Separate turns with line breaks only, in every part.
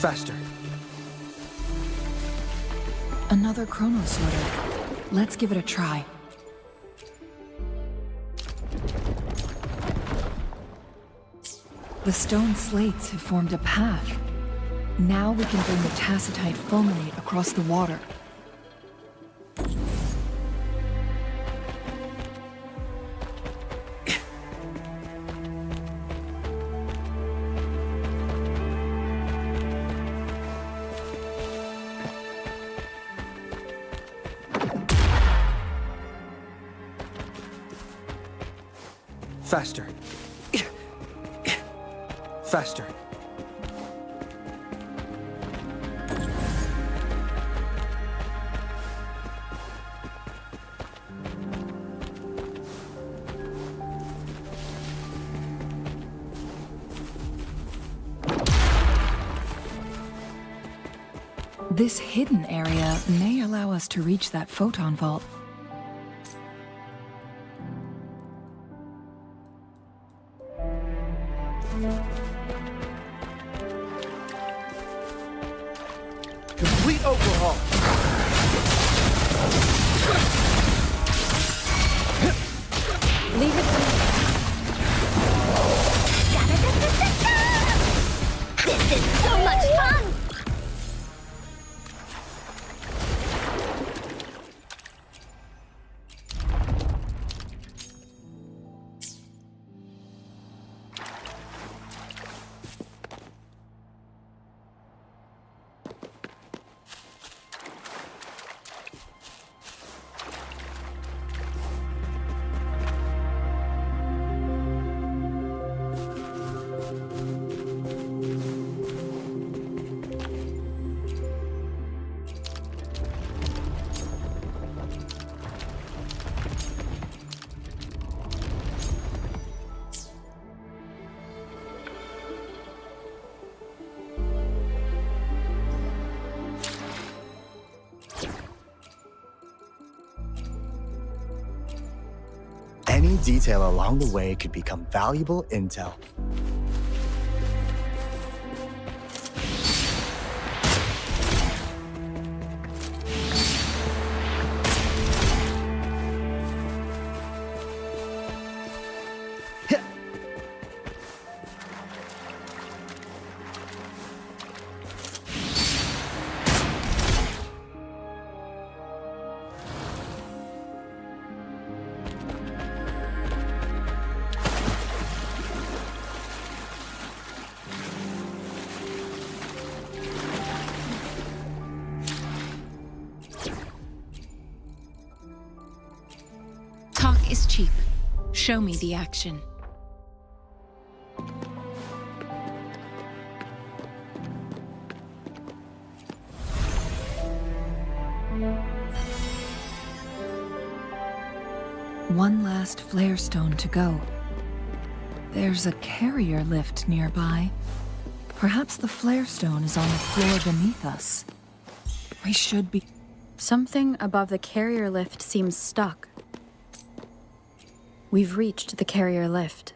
Faster.
Another chrono sorter. Let's give it a try. The stone slates have formed a path. Now we can bring the tacitite fulminate across the water.
Faster. Faster.
This hidden area may allow us to reach that photon vault.
Complete overhaul.
Leave it to me. This is so much fun!
Any detail along the way could become valuable intel.
Talk is cheap. Show me the action.
One last flare stone to go. There's a carrier lift nearby. Perhaps the flare stone is on the floor beneath us. We should be...
Something above the carrier lift seems stuck. We've reached the carrier lift.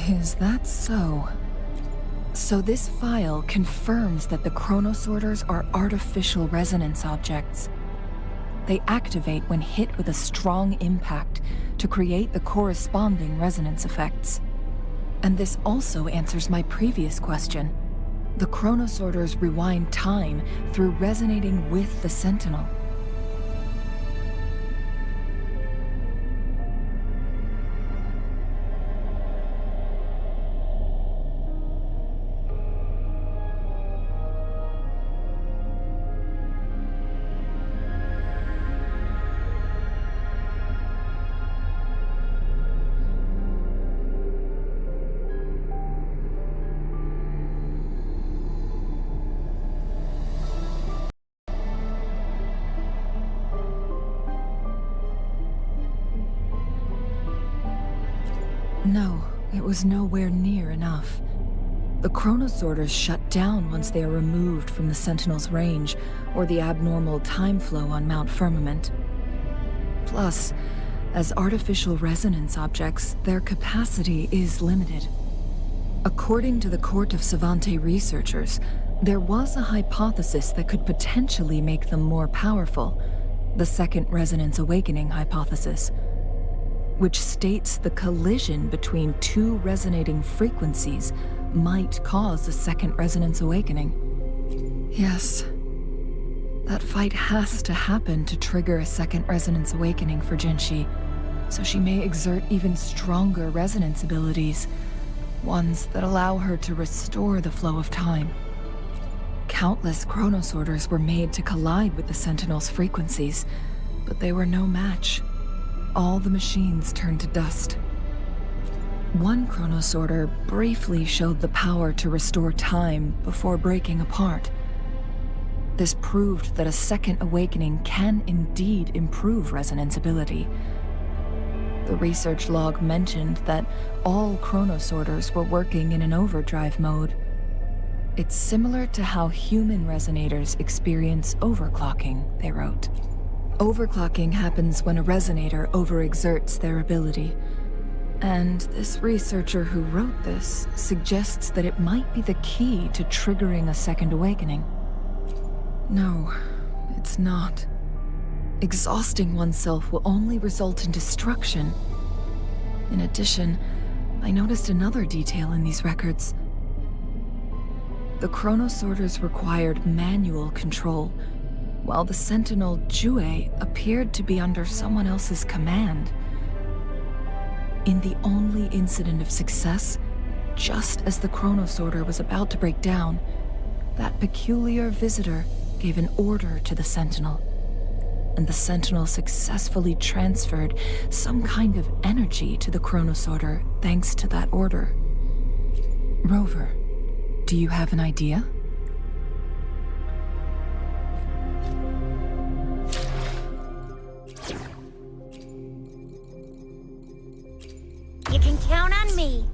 Is that so? So this file confirms that the chronosorters are artificial resonance objects. They activate when hit with a strong impact to create the corresponding resonance effects. And this also answers my previous question. The chronosorters rewind time through resonating with the Sentinel. No, it was nowhere near enough. The chronosorters shut down once they are removed from the Sentinel's range, or the abnormal time flow on Mount Firmament. Plus, as artificial resonance objects, their capacity is limited. According to the Court of Savante researchers, there was a hypothesis that could potentially make them more powerful, the Second Resonance Awakening hypothesis, which states the collision between two resonating frequencies might cause a second resonance awakening. Yes, that fight has to happen to trigger a second resonance awakening for Jinshi, so she may exert even stronger resonance abilities, ones that allow her to restore the flow of time. Countless chronosorters were made to collide with the Sentinel's frequencies, but they were no match. All the machines turned to dust. One chronosorter briefly showed the power to restore time before breaking apart. This proved that a second awakening can indeed improve resonance ability. The research log mentioned that all chronosorters were working in an overdrive mode. It's similar to how human resonators experience overclocking, they wrote. Overclocking happens when a resonator overexerts their ability. And this researcher who wrote this suggests that it might be the key to triggering a second awakening. No, it's not. Exhausting oneself will only result in destruction. In addition, I noticed another detail in these records. The chronosorters required manual control, while the Sentinel Jue appeared to be under someone else's command. In the only incident of success, just as the chronosorter was about to break down, that peculiar visitor gave an order to the Sentinel, and the Sentinel successfully transferred some kind of energy to the chronosorter thanks to that order. Rover, do you have an idea?
You can count on me.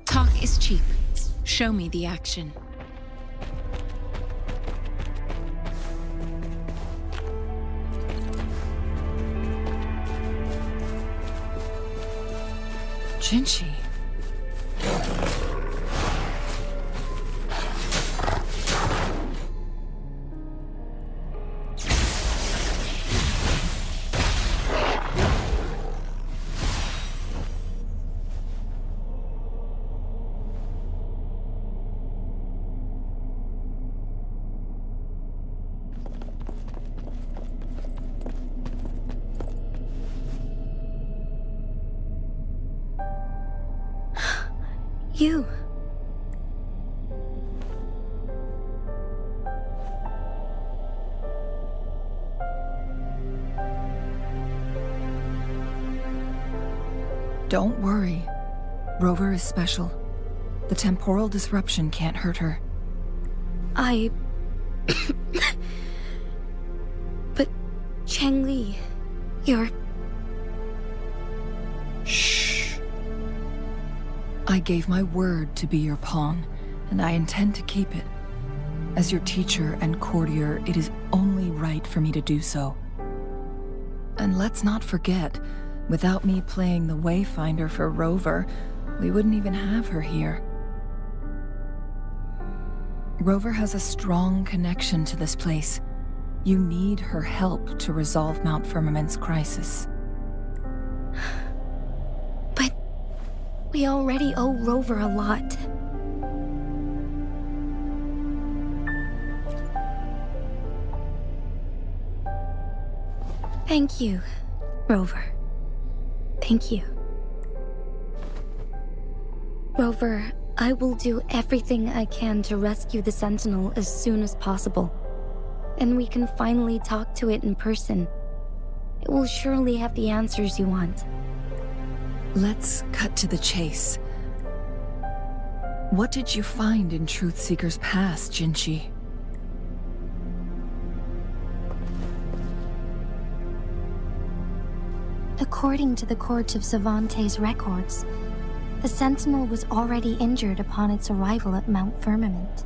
Talk is cheap. Show me the action.
Jinshi.
You.
Don't worry. Rover is special. The temporal disruption can't hurt her.
But Changli, you're...
Shh. I gave my word to be your pawn, and I intend to keep it. As your teacher and courtier, it is only right for me to do so. And let's not forget, without me playing the Wayfinder for Rover, we wouldn't even have her here. Rover has a strong connection to this place. You need her help to resolve Mount Firmament's crisis.
But we already owe Rover a lot. Thank you, Rover. Thank you. Rover, I will do everything I can to rescue the Sentinel as soon as possible.
and we can finally talk to it in person. It will surely have the answers you want.
Let's cut to the chase. What did you find in Truthseeker's past, Jinshi?
According to the Court of Savante's records, the Sentinel was already injured upon its arrival at Mount Firmament.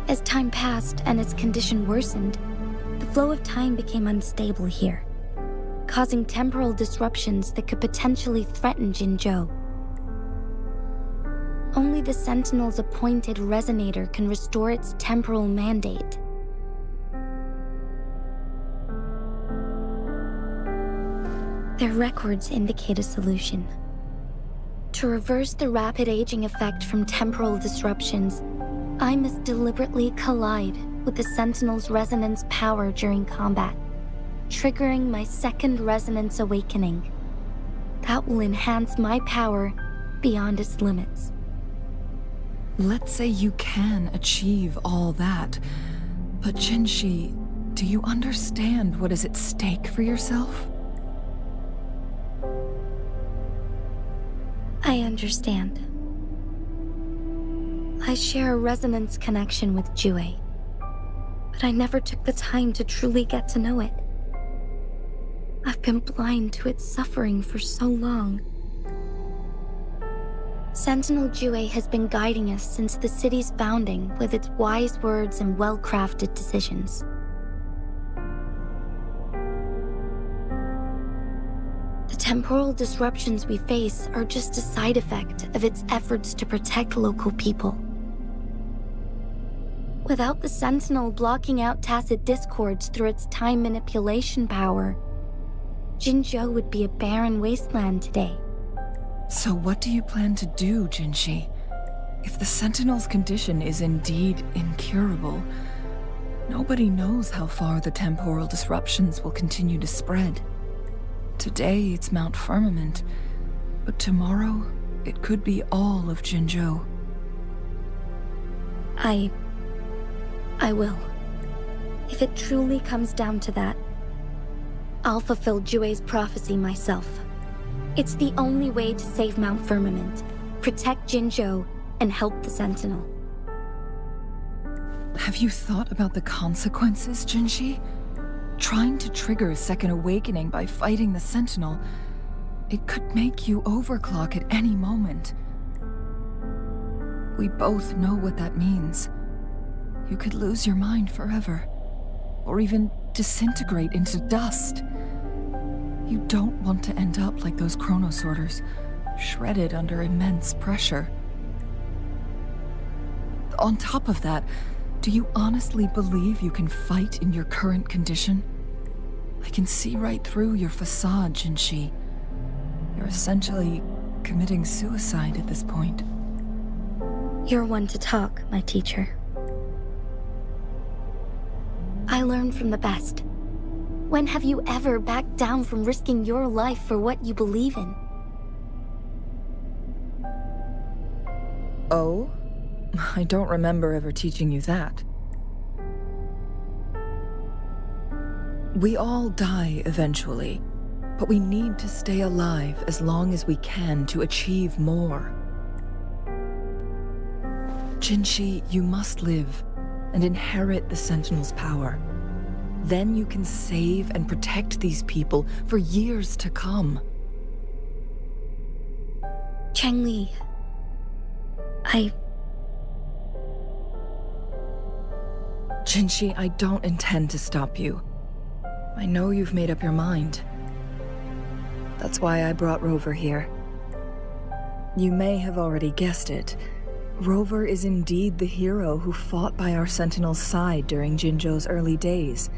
As time passed and its condition worsened, the flow of time became unstable here, causing temporal disruptions that could potentially threaten Jinzhou. Only the Sentinel's appointed resonator can restore its temporal mandate. Their records indicate a solution. To reverse the rapid aging effect from temporal disruptions, I must deliberately collide with the Sentinel's resonance power during combat, triggering my second resonance awakening. That will enhance my power beyond its limits.
Let's say you can achieve all that, but Jinshi, do you understand what is at stake for yourself?
I understand. I share a resonance connection with Jue, but I never took the time to truly get to know it. I've been blind to its suffering for so long. Sentinel Jue has been guiding us since the city's founding with its wise words and well-crafted decisions. The temporal disruptions we face are just a side effect of its efforts to protect local people. Without the Sentinel blocking out tacit discords through its time manipulation power, Jinzhou would be a barren wasteland today.
So what do you plan to do, Jinshi? If the Sentinel's condition is indeed incurable, nobody knows how far the temporal disruptions will continue to spread. Today it's Mount Firmament, but tomorrow it could be all of Jinzhou.
I will. If it truly comes down to that, I'll fulfill Jue's prophecy myself. It's the only way to save Mount Firmament, protect Jinzhou, and help the Sentinel.
Have you thought about the consequences, Jinshi? Trying to trigger a second awakening by fighting the Sentinel, it could make you overclock at any moment. We both know what that means. You could lose your mind forever, or even disintegrate into dust. You don't want to end up like those chronosorters, shredded under immense pressure. On top of that, do you honestly believe you can fight in your current condition? I can see right through your facade, Jinshi. You're essentially committing suicide at this point.
You're one to talk, my teacher. I learn from the best. When have you ever backed down from risking your life for what you believe in?
Oh? I don't remember ever teaching you that. We all die eventually, but we need to stay alive as long as we can to achieve more. Jinshi, you must live and inherit the Sentinel's power. Then you can save and protect these people for years to come.
Changli,
Jinshi, I don't intend to stop you. I know you've made up your mind. That's why I brought Rover here. You may have already guessed it. Rover is indeed the hero who fought by our Sentinel's side during Jinzhou's early days.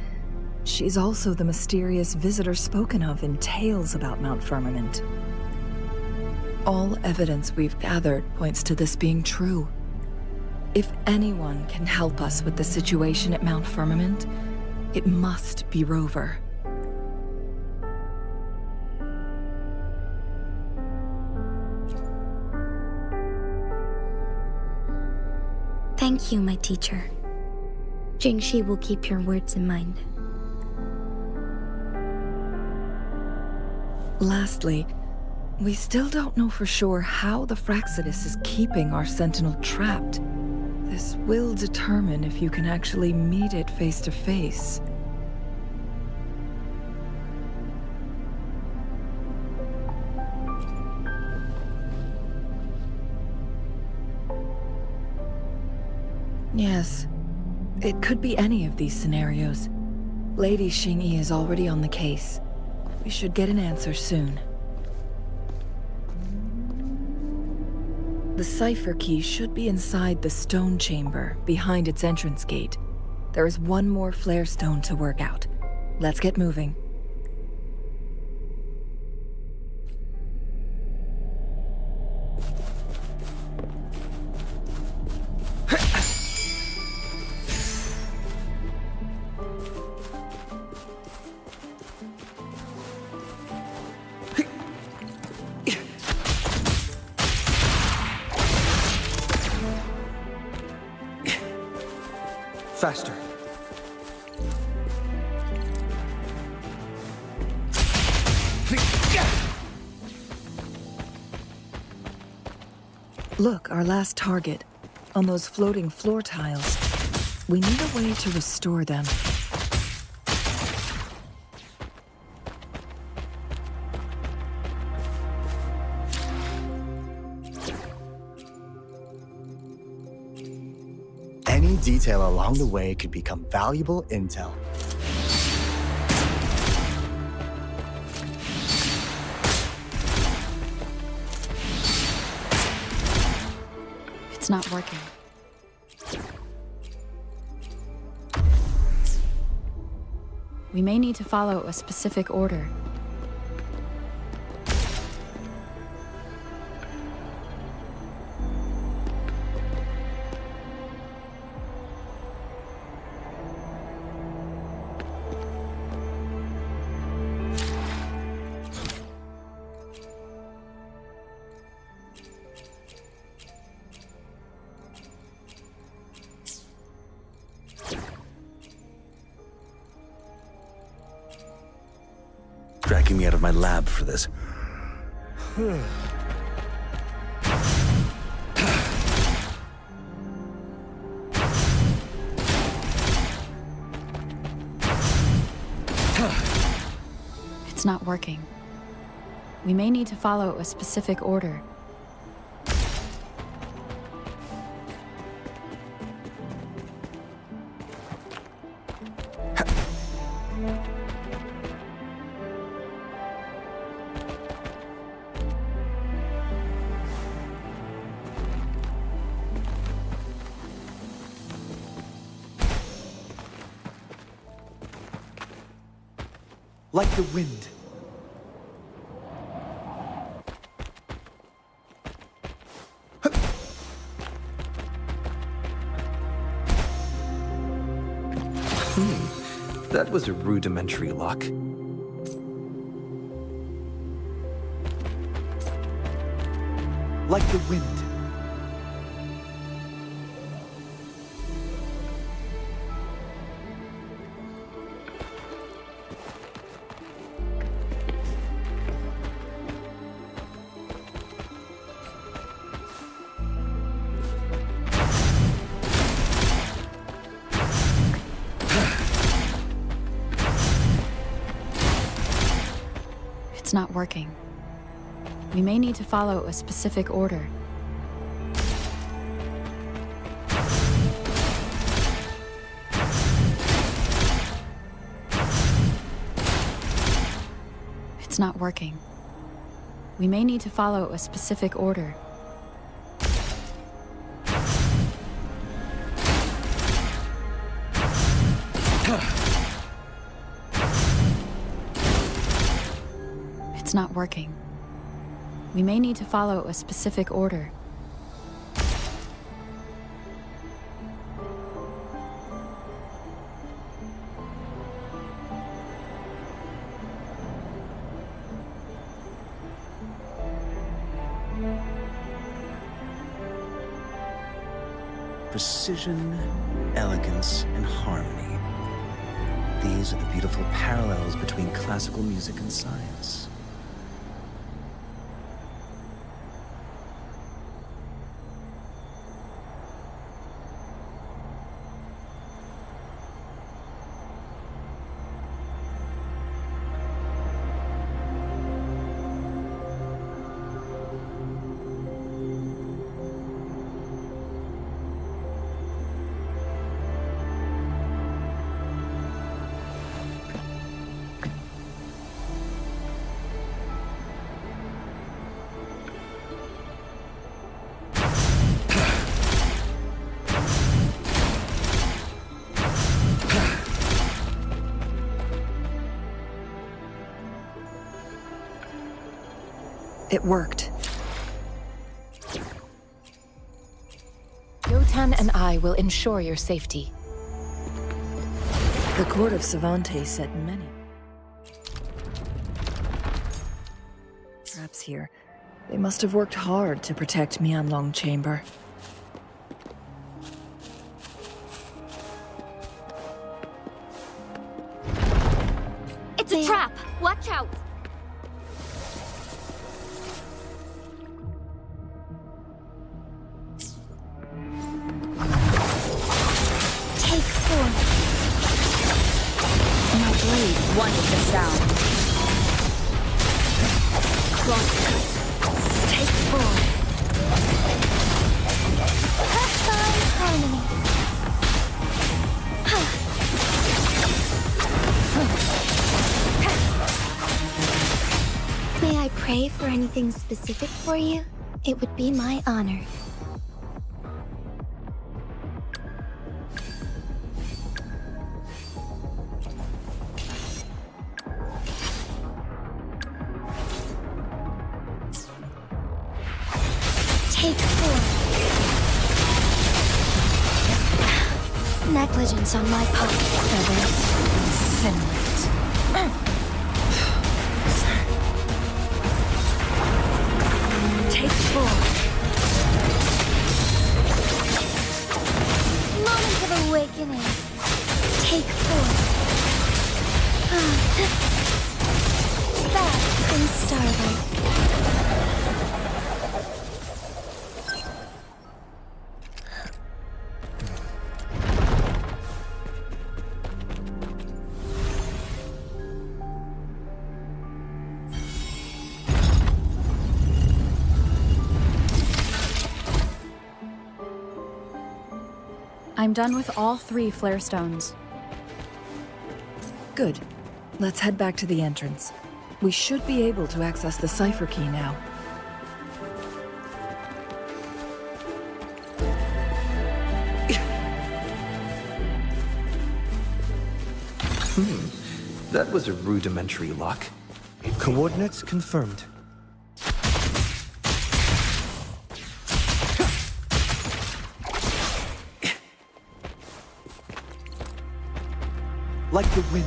She's also the mysterious visitor spoken of in tales about Mount Firmament. All evidence we've gathered points to this being true. If anyone can help us with the situation at Mount Firmament, it must be Rover.
thank you, my teacher. Jingxi will keep your words in mind.
Lastly, we still don't know for sure how the Fraxidus is keeping our Sentinel trapped. This will determine if you can actually meet it face to face. Yes, it could be any of these scenarios. Lady Xingyi is already on the case. We should get an answer soon. The cipher key should be inside the stone chamber, behind its entrance gate. There is one more flare stone to work out. Let's get moving.
Faster.
Look, our last target. On those floating floor tiles. We need a way to restore them.
Any detail along the way could become valuable intel.
It's not working. We may need to follow a specific order.
Dragging me out of my lab for this.
It's not working. We may need to follow a specific order.
Like the wind. That was a rudimentary lock. Like the wind.
It's not working. We may need to follow a specific order. It's not working. We may need to follow a specific order. It's not working. We may need to follow a specific order.
Precision elegance, and harmony. These are the beautiful parallels between classical music and science.
It worked. Yotan and I will ensure your safety. The court of Cervantes said many. Traps here. They must have worked hard to protect Mianlong Chamber.
It's a trap! Watch out! Take 4.
My blade wanted the sound.
Crosscut. Take 4. Perfect harmony. May I pray for anything specific for you? It would be my honor. Take 4. Negligence on my part.
Feathers incinerate.
Take 4. Moment of awakening. Take 4. Back from starboard.
I'm done with all 3 flare stones.
Good. Let's head back to the entrance. We should be able to access the cipher key now.
That was a rudimentary lock. Coordinates confirmed. Like the wind.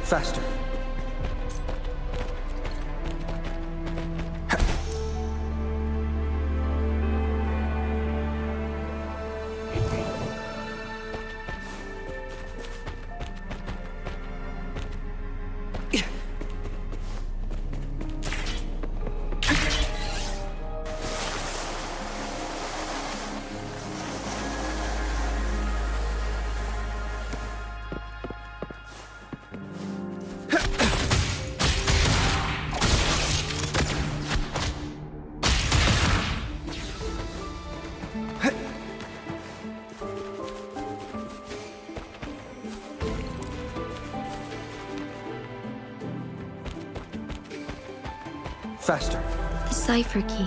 Faster. Faster.
The cipher key.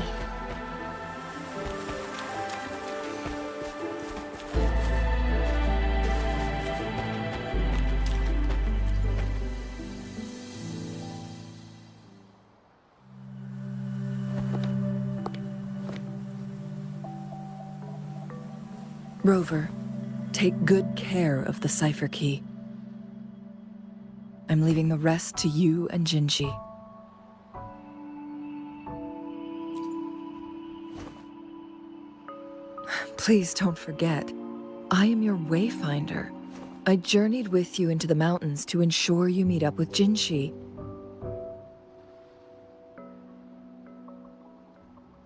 Rover, take good care of the cipher key. I'm leaving the rest to you and Jinji. Please don't forget, I am your wayfinder. I journeyed with you into the mountains to ensure you meet up with Jinshi.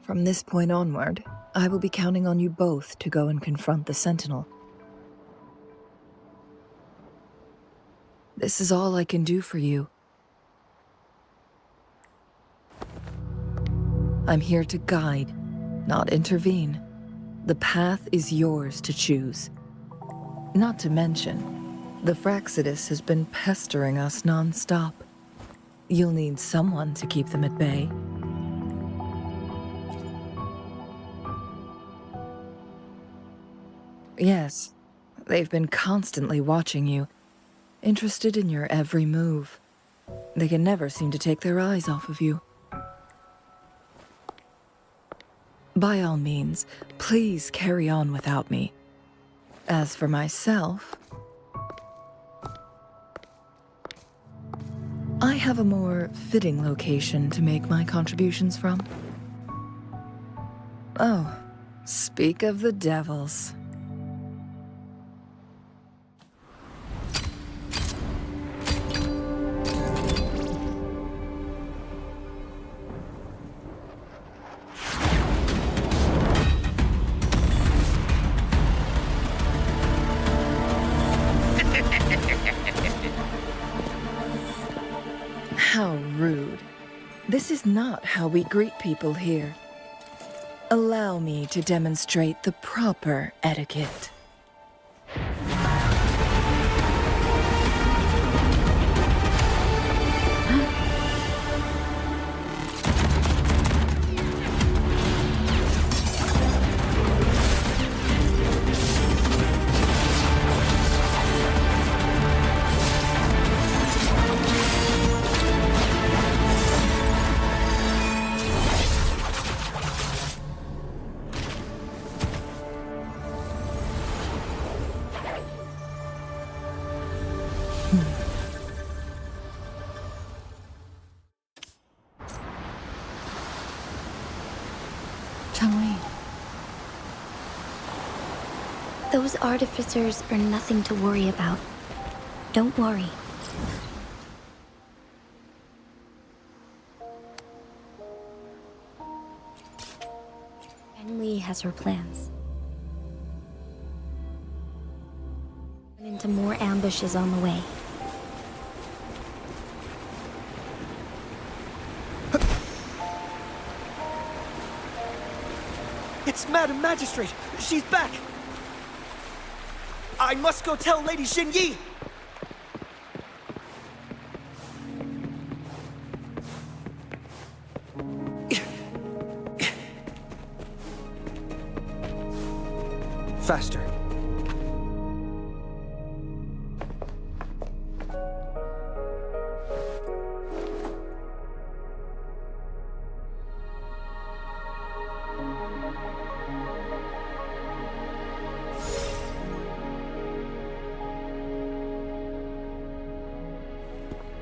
From this point onward, I will be counting on you both to go and confront the Sentinel. This is all I can do for you. I'm here to guide, not intervene. The path is yours to choose. Not to mention, the Fraxidus has been pestering us non-stop. You'll need someone to keep them at bay. Yes, they've been constantly watching you, interested in your every move. They can never seem to take their eyes off of you. By all means, please carry on without me. As for myself, I have a more fitting location to make my contributions from. Oh, speak of the devils. How rude. This is not how we greet people here. Allow me to demonstrate the proper etiquette.
Those artificers are nothing to worry about. Don't worry. And Lee has her plans. Run into more ambushes on the way.
It's Madam Magistrate! She's back! I must go tell Lady Xinyi! Faster.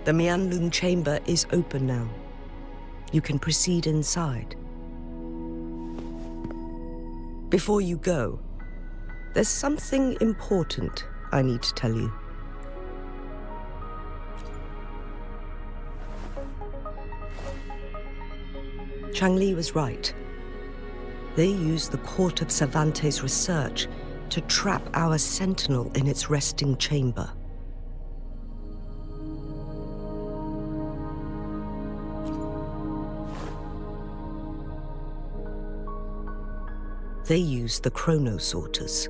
The Mianlung chamber is open now. You can proceed inside. Before you go, there's something important I need to tell you. Changli was right. They used the Court of Cervantes' research to trap our sentinel in its resting chamber. They used the chronosorters.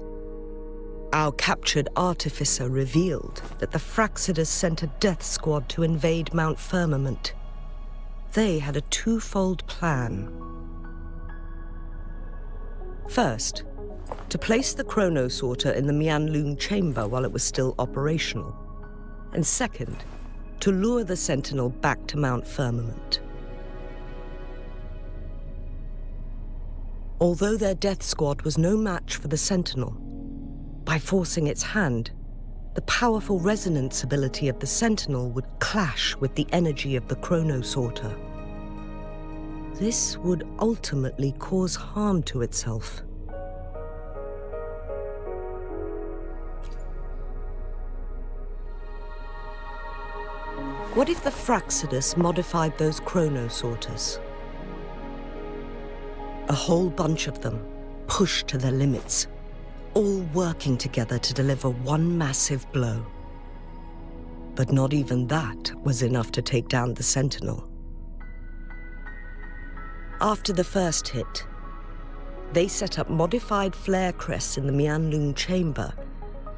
Our captured artificer revealed that the Fraxidus sent a death squad to invade Mount Firmament. They had a twofold plan. First, to place the chronosorter in the Mianlung chamber while it was still operational. And second, to lure the sentinel back to Mount Firmament. Although their death squad was no match for the sentinel, By forcing its hand, the powerful resonance ability of the Sentinel would clash with the energy of the Chrono Sorter. This would ultimately cause harm to itself. What if the Fraccidus modified those Chrono Sorters? A whole bunch of them, pushed to their limits, all working together to deliver one massive blow. But not even that was enough to take down the Sentinel. After the first hit, they set up modified flare crests in the Mianlun chamber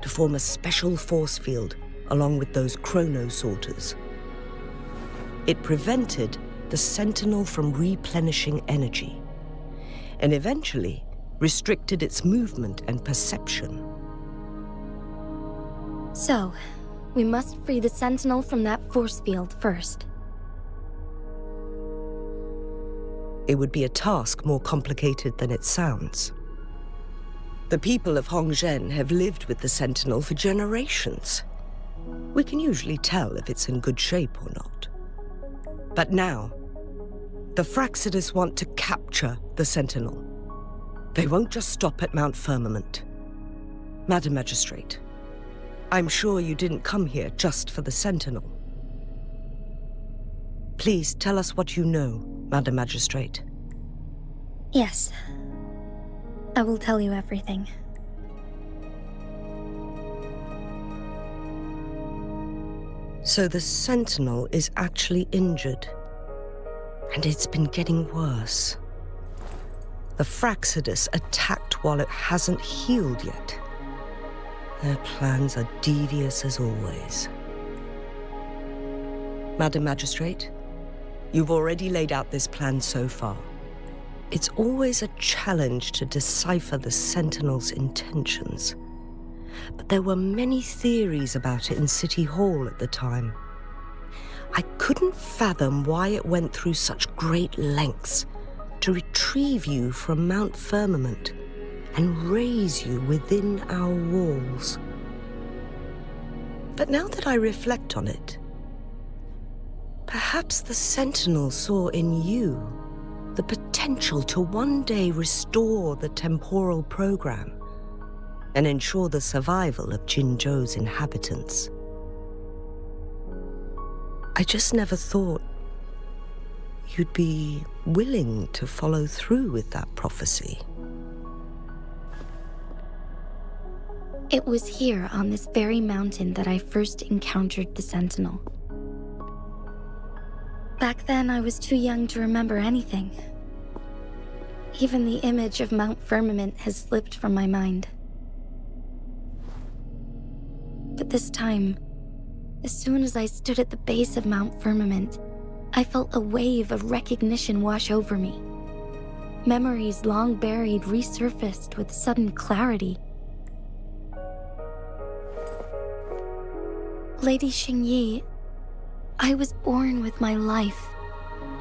to form a special force field along with those Chrono Sorters. It prevented the Sentinel from replenishing energy, and eventually restricted its movement and perception.
So, we must free the Sentinel from that force field first.
It would be a task more complicated than it sounds. The people of Hongzhen have lived with the Sentinel for generations. We can usually tell if it's in good shape or not. But now, the Fraccidus want to capture the Sentinel. They won't just stop at Mount Firmament. Madam Magistrate, I'm sure you didn't come here just for the Sentinel. Please tell us what you know, Madam Magistrate.
Yes. I will tell you everything.
So the Sentinel is actually injured. And it's been getting worse. The Fraccidus attacked while it hasn't healed yet. Their plans are devious as always. Madam Magistrate, you've already laid out this plan so far. It's always a challenge to decipher the Sentinel's intentions. But there were many theories about it in City Hall at the time. I couldn't fathom why it went through such great lengths to retrieve you from Mount Firmament and raise you within our walls. But now that I reflect on it, perhaps the Sentinel saw in you the potential to one day restore the temporal program and ensure the survival of Jinzhou's inhabitants. I just never thought you'd be willing to follow through with that prophecy.
It was here on this very mountain that I first encountered the Sentinel. Back then, I was too young to remember anything. Even the image of Mount Firmament has slipped from my mind. But this time, as soon as I stood at the base of Mount Firmament, I felt a wave of recognition wash over me. Memories long buried resurfaced with sudden clarity. Lady Xingyi, I was born with my life,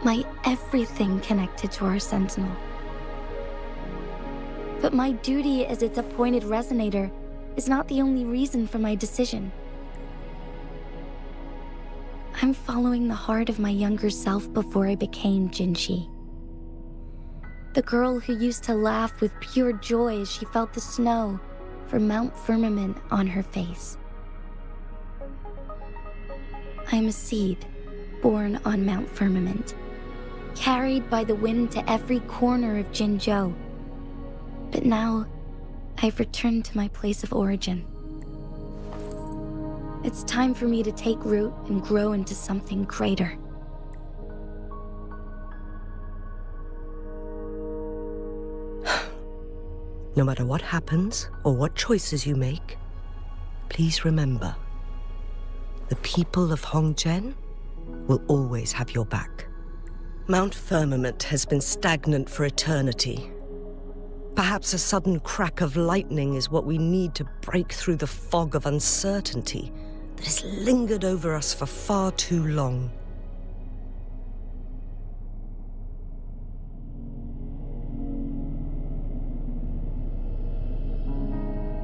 my everything connected to our Sentinel. But my duty as its appointed resonator is not the only reason for my decision. I'm following the heart of my younger self before I became Jinshi. The girl who used to laugh with pure joy as she felt the snow from Mount Firmament on her face. I'm a seed born on Mount Firmament, carried by the wind to every corner of Jinzhou. But now, I've returned to my place of origin. It's time for me to take root and grow into something greater.
No matter what happens or what choices you make, please remember, the people of Hongzhen will always have your back. Mount Firmament has been stagnant for eternity. Perhaps a sudden crack of lightning is what we need to break through the fog of uncertainty that has lingered over us for far too long.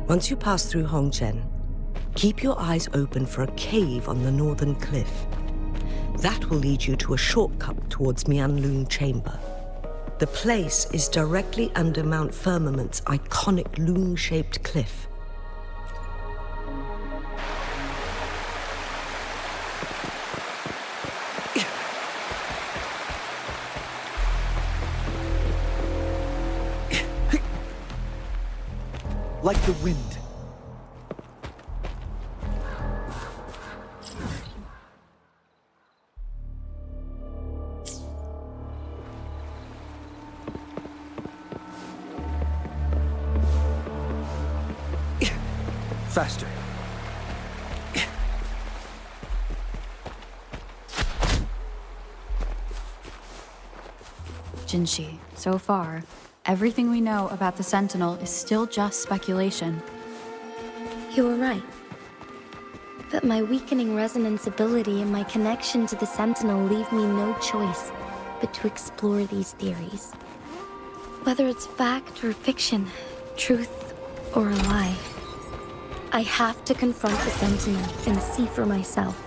Once you pass through Hongzhen, keep your eyes open for a cave on the northern cliff. That will lead you to a shortcut towards Mianlun Chamber. The place is directly under Mount Firmament's iconic loon-shaped cliff.
Like the wind. Faster.
Jinshi, so far, everything we know about the Sentinel is still just speculation.
You were right. But my weakening resonance ability and my connection to the Sentinel leave me no choice but to explore these theories. Whether it's fact or fiction, truth or a lie, I have to confront the Sentinel and see for myself.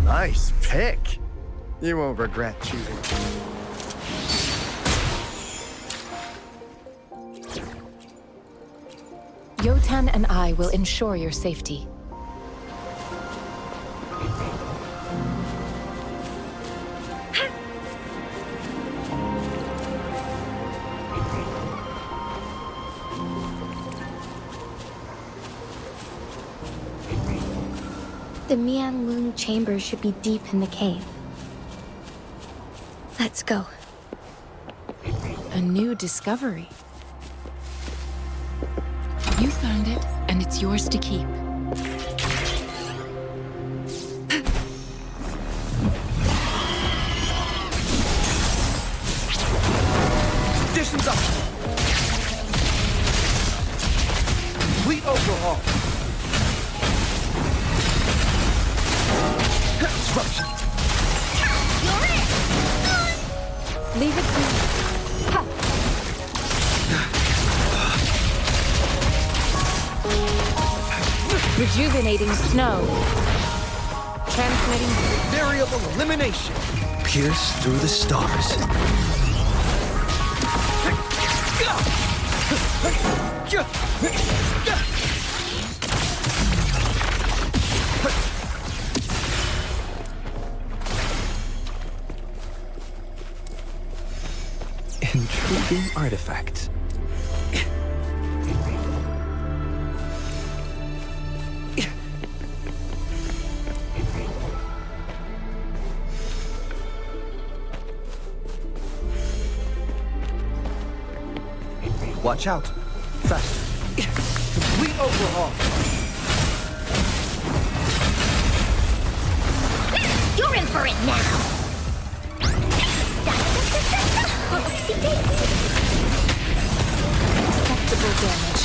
Nice pick. You won't regret choosing.
Yotan and I will ensure your safety.
The Mianlun Chamber should be deep in the cave. Let's go.
A new discovery. You found it, and it's yours to keep.
Conditions up! Complete overhaul! Disruption!
You're it!
Leave it to me. Ha! Rejuvenating snow. Transmitting
Variable elimination! Pierce through the stars. Intriguing artifact. Watch out. Faster. Complete overhaul.
You're in for it now!
acceptable damage.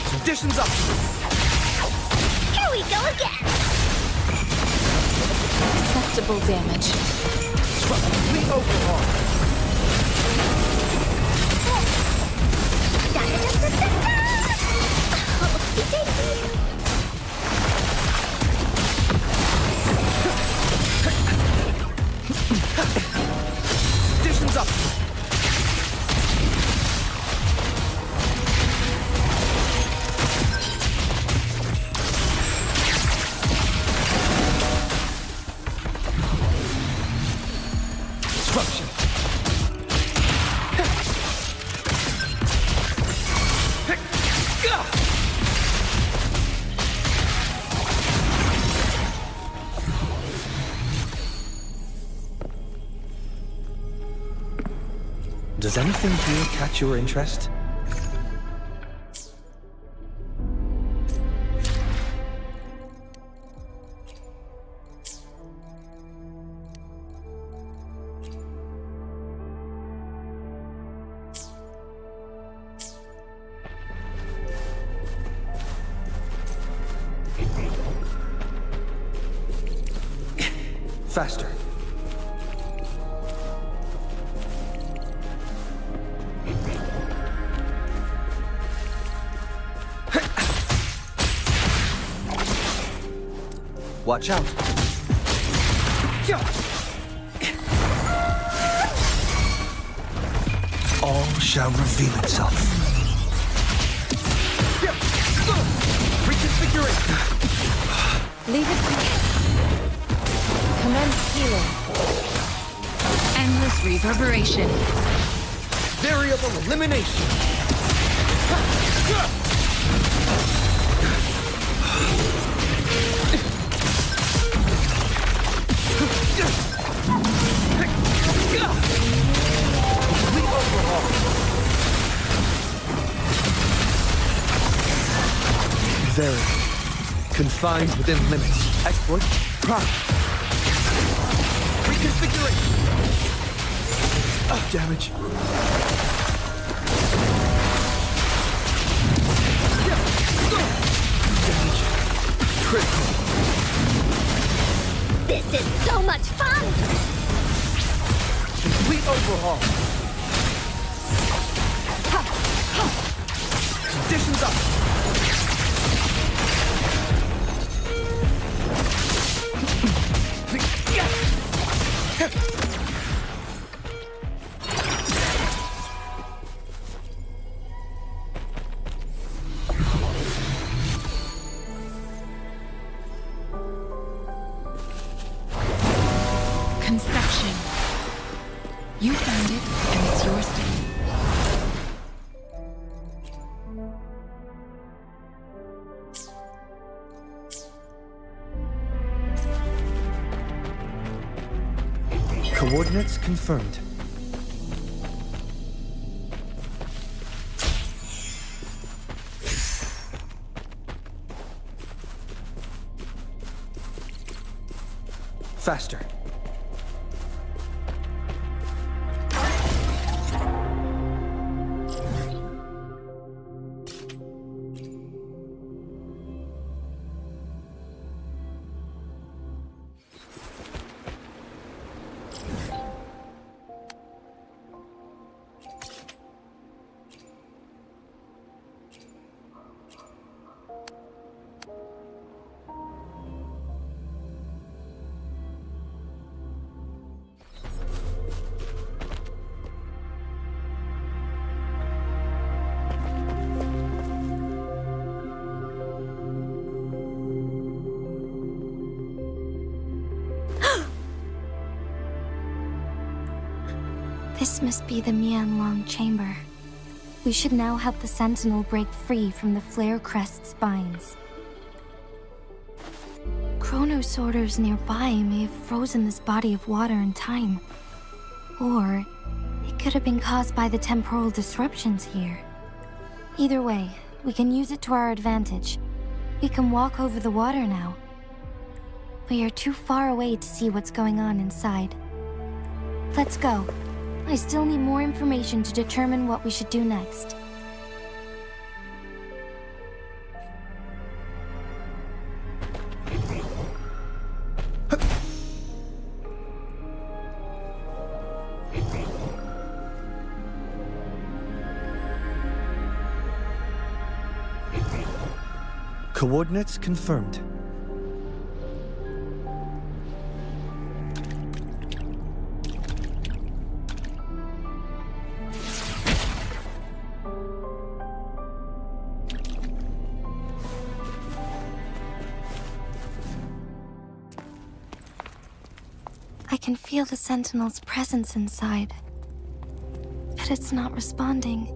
Conditions up.
Here we go again!
Acceptable damage.
Complete overhaul. Conditions up. Disruption. Does anything here catch your interest? Faster. Watch out. All shall reveal itself. Reconfiguration.
Leave it to me. Commence healing.
Endless reverberation.
Variable elimination. Complete overhaul. Very. Confined within limits. Exploit. Prime. Reconfiguration. Damage. Damage. Critical.
This is so much fun!
Complete overhaul. Conditions up.
Conception. You found it, and it's yours to keep.
Coordinates confirmed. Faster.
This must be the Mianlong chamber. We should now help the Sentinel break free from the Flare Crest's binds. Chronosorters nearby may have frozen this body of water in time. Or it could have been caused by the temporal disruptions here. Either way, we can use it to our advantage. We can walk over the water now. We are too far away to see what's going on inside. Let's go. I still need more information to determine what we should do next.
Coordinates confirmed.
I can feel the Sentinel's presence inside, but it's not responding.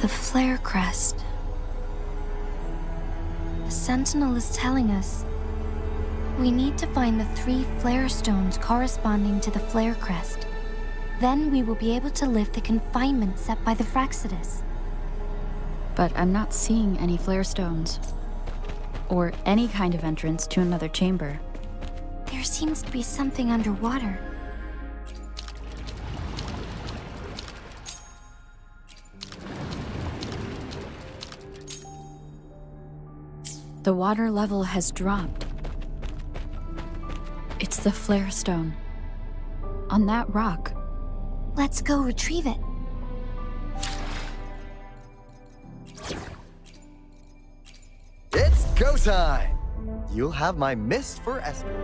The flare crest. The Sentinel is telling us we need to find the 3 flare stones corresponding to the flare crest. Then we will be able to lift the confinement set by the Fraccidus.
But I'm not seeing any flare stones. Or any kind of entrance to another chamber.
There seems to be something underwater.
The water level has dropped. It's the flare stone. On that rock.
Let's go retrieve it.
It's go time! You'll have my mist for escort.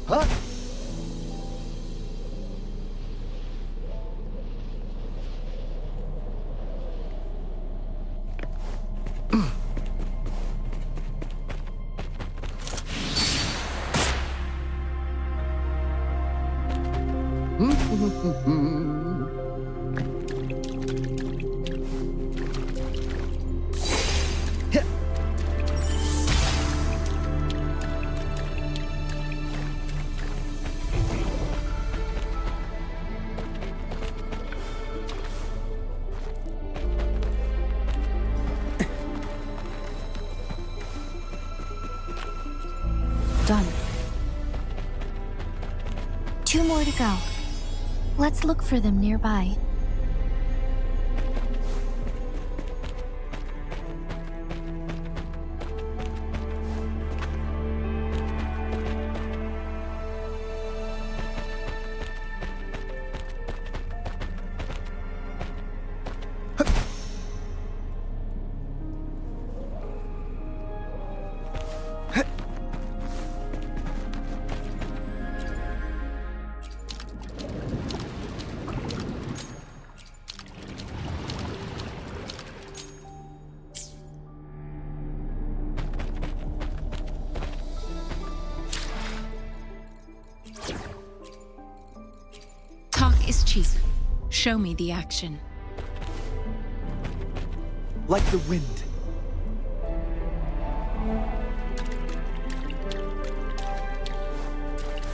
Huh?
Done.
2 more to go. Let's look for them nearby.
Talk is cheap. Show me the action.
Like the wind.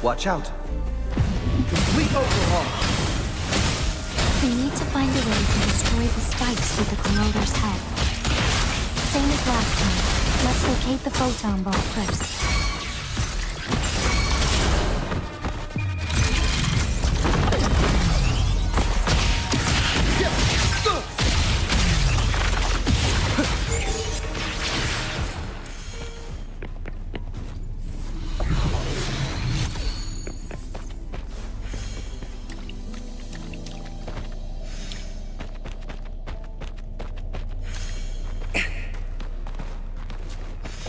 Watch out. Complete overhaul.
We need to find a way to destroy the spikes with the corroder's head. Same as last time. Let's locate the photon ball first.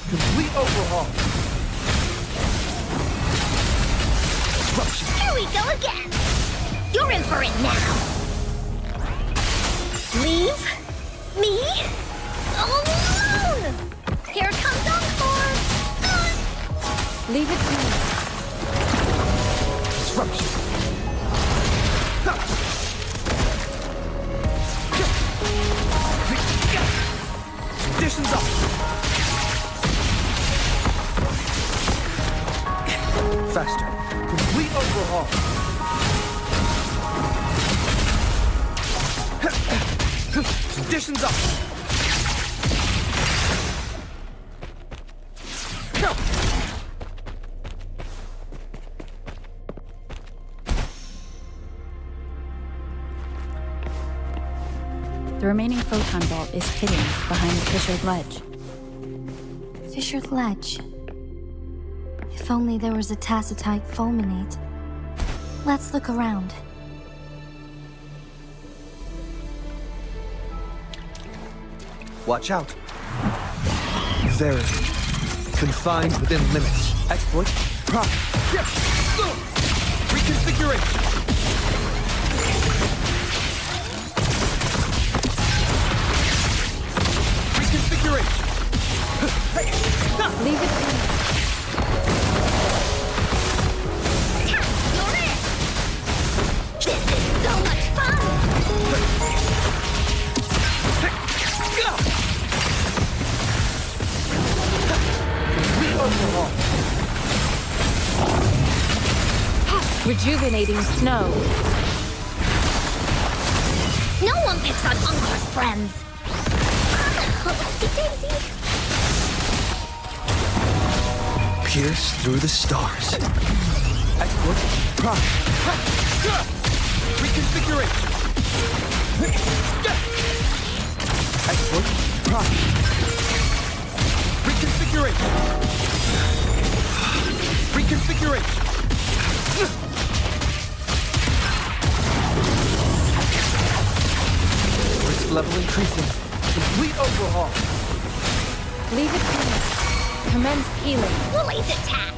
Complete overhaul.
Here we go again. You're in for it now. Leave me alone. Here comes Encore.
Leave it to me.
Disruption. Conditions up. Faster. Complete overhaul. Conditions up.
The remaining photon bolt is hidden behind the fissured ledge.
Fissured ledge. If only there was a tacitite fulminate. Let's look around.
Watch out. Verity. Confined within limits. Exploit. Prop. Reconfiguration. Reconfiguration.
Leave it to me.
overhaul.
Rejuvenating snow.
No one picks on Ungar's friends. Oopsie daisy.
Pierce through the stars. Export. Prime.
Reconfiguration.
Export. Prime.
Reconfiguration. Reconfiguration.
Risk level increasing.
Complete overhaul.
Leave it to me. Commence healing.
Woolies attack.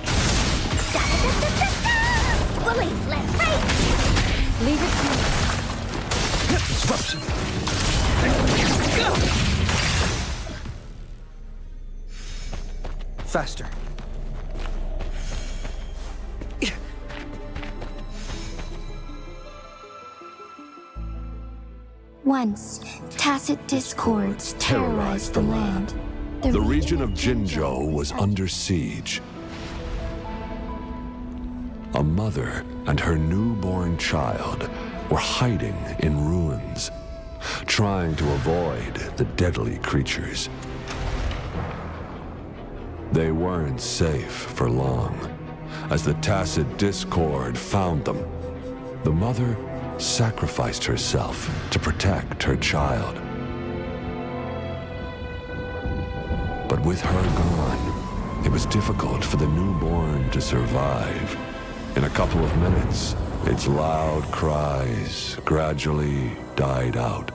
Da-da-da-da-da-da. Woolies, let's race.
Leave it to me.
Disruption. Faster.
Once, tacit discords terrorized the land.
The region of Jinzhou was under siege. A mother and her newborn child were hiding in ruins, trying to avoid the deadly creatures. They weren't safe for long, as the tacit discord found them. The mother sacrificed herself to protect her child. But with her gone, it was difficult for the newborn to survive. In a couple of minutes, its loud cries gradually died out.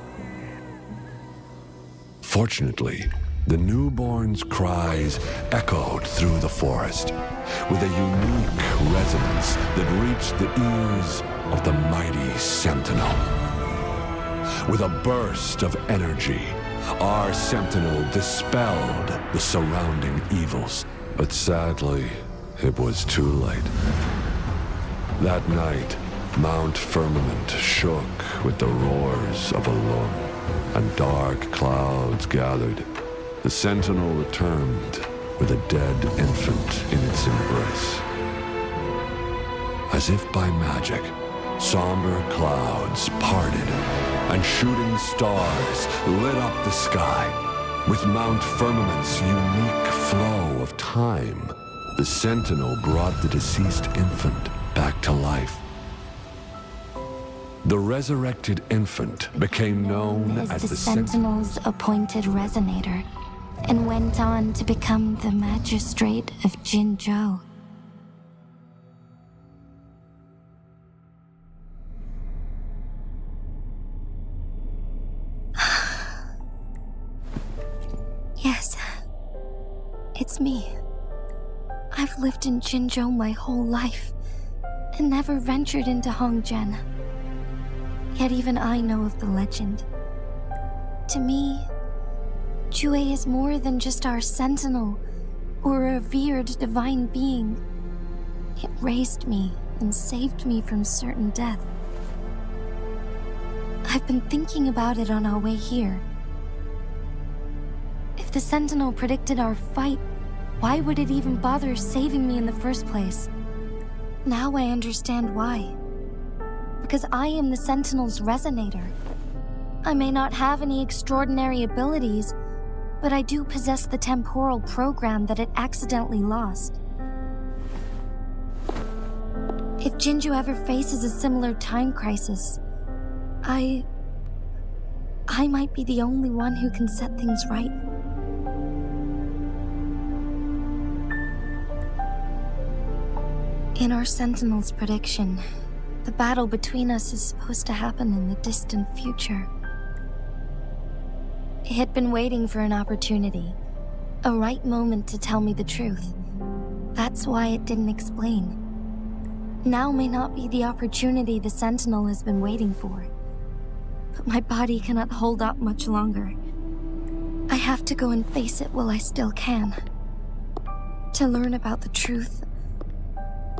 Fortunately, the newborn's cries echoed through the forest with a unique resonance that reached the ears of the mighty Sentinel. With a burst of energy, our Sentinel dispelled the surrounding evils. But sadly, it was too late. That night, Mount Firmament shook with the roars of a Lung, and dark clouds gathered. The Sentinel returned with a dead infant in its embrace. As if by magic, somber clouds parted, and shooting stars lit up the sky. With Mount Firmament's unique flow of time, the Sentinel brought the deceased infant back to life. The resurrected infant became known as the
Sentinel's appointed resonator, and went on to become the magistrate of Jinzhou. Yes, it's me. I've lived in Jinzhou my whole life, and never ventured into Hongzhen. Yet even I know of the legend. To me, Jue is more than just our sentinel, or a revered divine being. It raised me and saved me from certain death. I've been thinking about it on our way here. If the sentinel predicted our fight, why would it even bother saving me in the first place? Now I understand why. Because I am the sentinel's resonator. I may not have any extraordinary abilities, but I do possess the temporal program that it accidentally lost. If Jinzhou ever faces a similar time crisis, I might be the only one who can set things right. In our Sentinel's prediction, the battle between us is supposed to happen in the distant future. It had been waiting for an opportunity, a right moment to tell me the truth. That's why it didn't explain. Now may not be the opportunity the Sentinel has been waiting for. But my body cannot hold up much longer. I have to go and face it while I still can. To learn about the truth,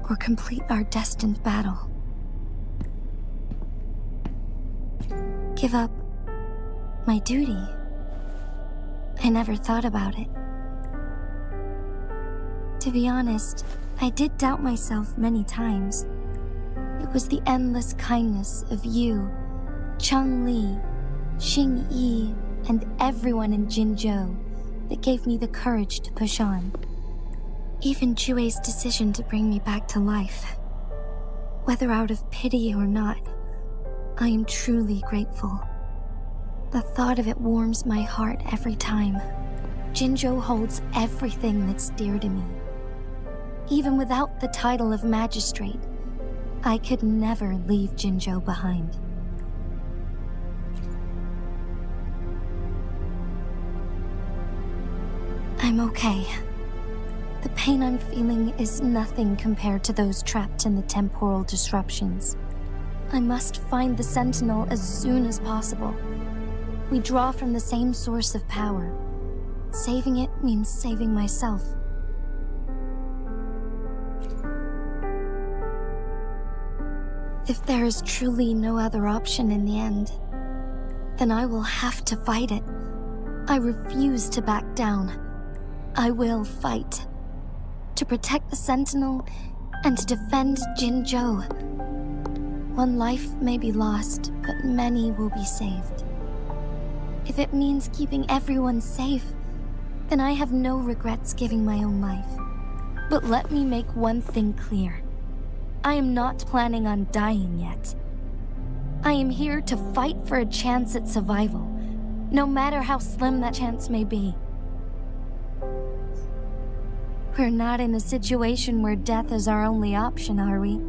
or complete our destined battle. Give up my duty. I never thought about it. To be honest, I did doubt myself many times. It was the endless kindness of you, Changli, Xingyi, and everyone in Jinzhou that gave me the courage to push on. Even Jue's decision to bring me back to life. Whether out of pity or not, I am truly grateful. The thought of it warms my heart every time. Jinzhou holds everything that's dear to me. Even without the title of magistrate, I could never leave Jinzhou behind. I'm okay. The pain I'm feeling is nothing compared to those trapped in the temporal disruptions. I must find the Sentinel as soon as possible. We draw from the same source of power. Saving it means saving myself. If there is truly no other option in the end, then I will have to fight it. I refuse to back down. I will fight. To protect the Sentinel and to defend Jinzhou. One life may be lost, but many will be saved. If it means keeping everyone safe, then I have no regrets giving my own life. But let me make one thing clear. I am not planning on dying yet. I am here to fight for a chance at survival, no matter how slim that chance may be. We're not in a situation where death is our only option, are we?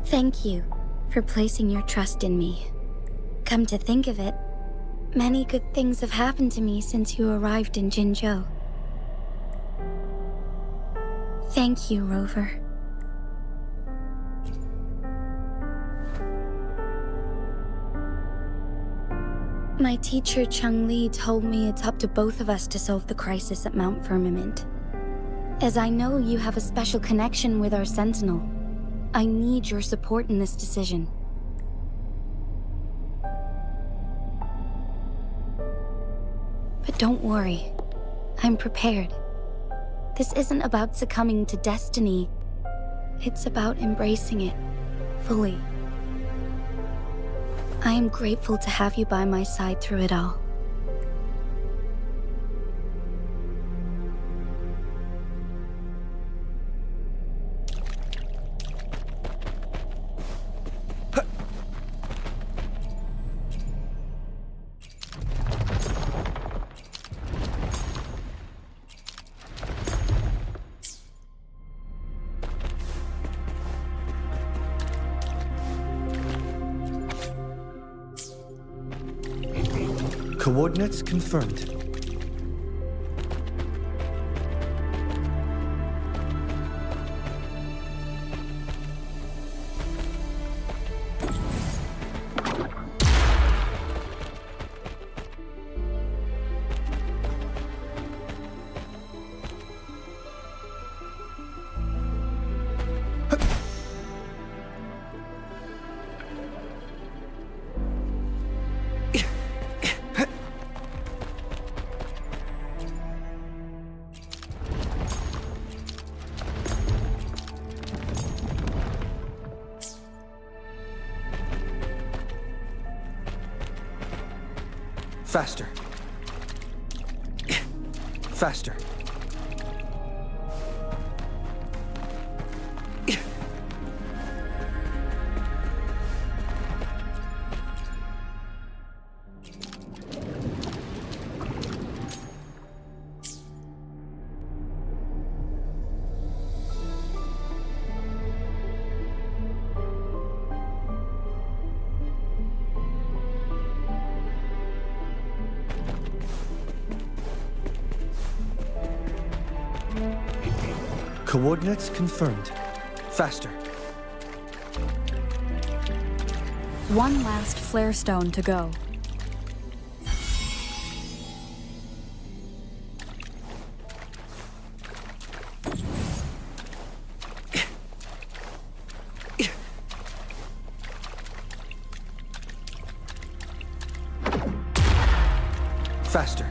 Thank you for placing your trust in me. Come to think of it, many good things have happened to me since you arrived in Jinzhou. Thank you, Rover. My teacher Changli told me it's up to both of us to solve the crisis at Mount Firmament. As I know you have a special connection with our Sentinel, I need your support in this decision. But don't worry, I'm prepared. This isn't about succumbing to destiny. It's about embracing it fully. I am grateful to have you by my side through it all.
Coordinates confirmed. Faster. Faster. Coordinates confirmed. Faster.
One last flare stone to go.
Faster.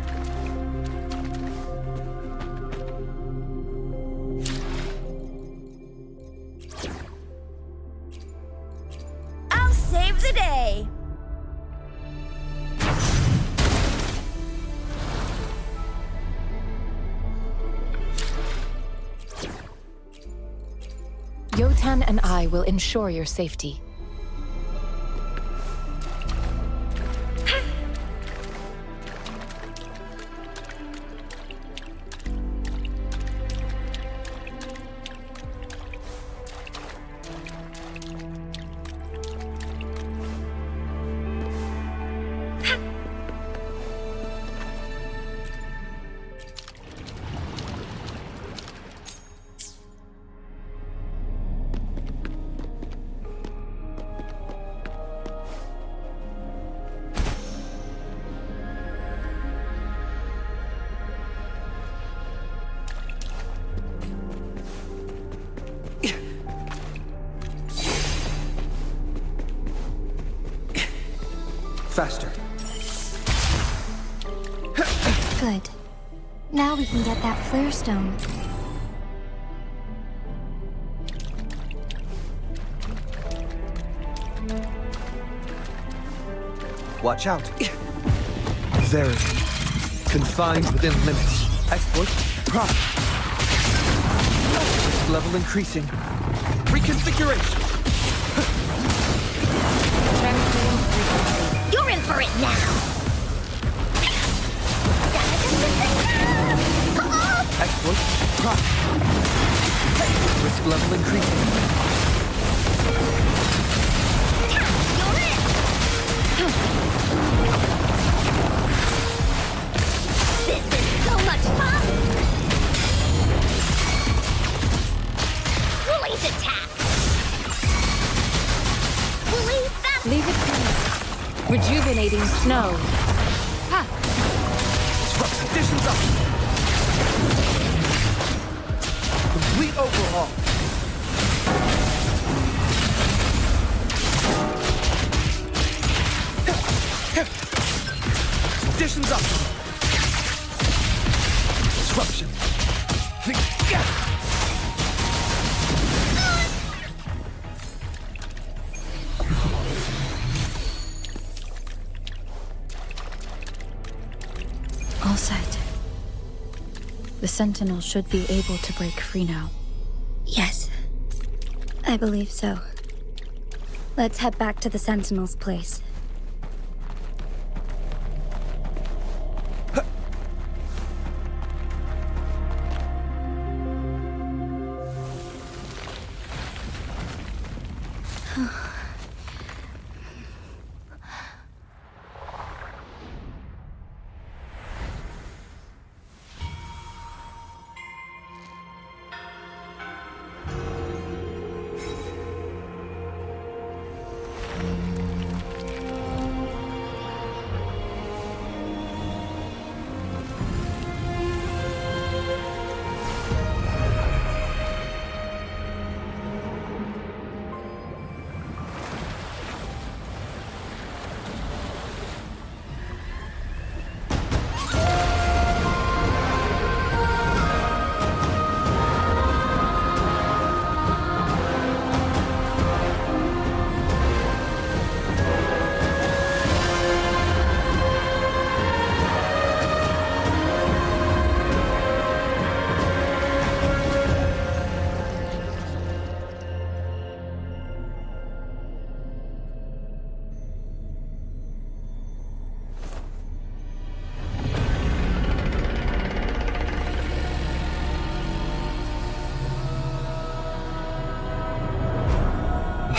Yotan and I will ensure your safety.
Faster.
Good. Now we can get that flare stone.
Watch out. Very. Confined within limits. Exploit. Prop. Risk level increasing. Reconfiguration.
You're in for it now!
Exploit. Prop. Risk level increasing.
You're in! This is so much fun! Release attack! Release that!
Leave it be. Rejuvenating snow. Ha!
Disrupt conditions up. Complete overhaul. Conditions up. Disruption.
All set. The Sentinel should be able to break free now.
Yes. I believe so. Let's head back to the Sentinel's place.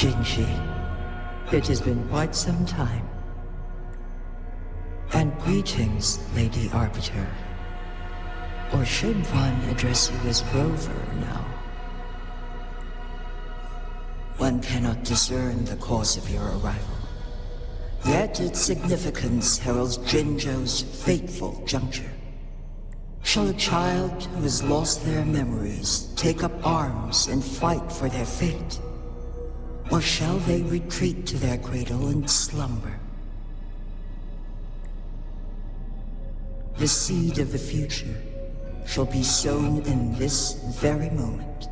Jinshi, it has been quite some time. And greetings, Lady Arbiter. Or should one address you as Rover now? One cannot discern the cause of your arrival. Yet its significance heralds Jinzhou's fateful juncture. Shall a child who has lost their memories take up arms and fight for their fate? Or shall they retreat to their cradle and slumber? The seed of the future shall be sown in this very moment.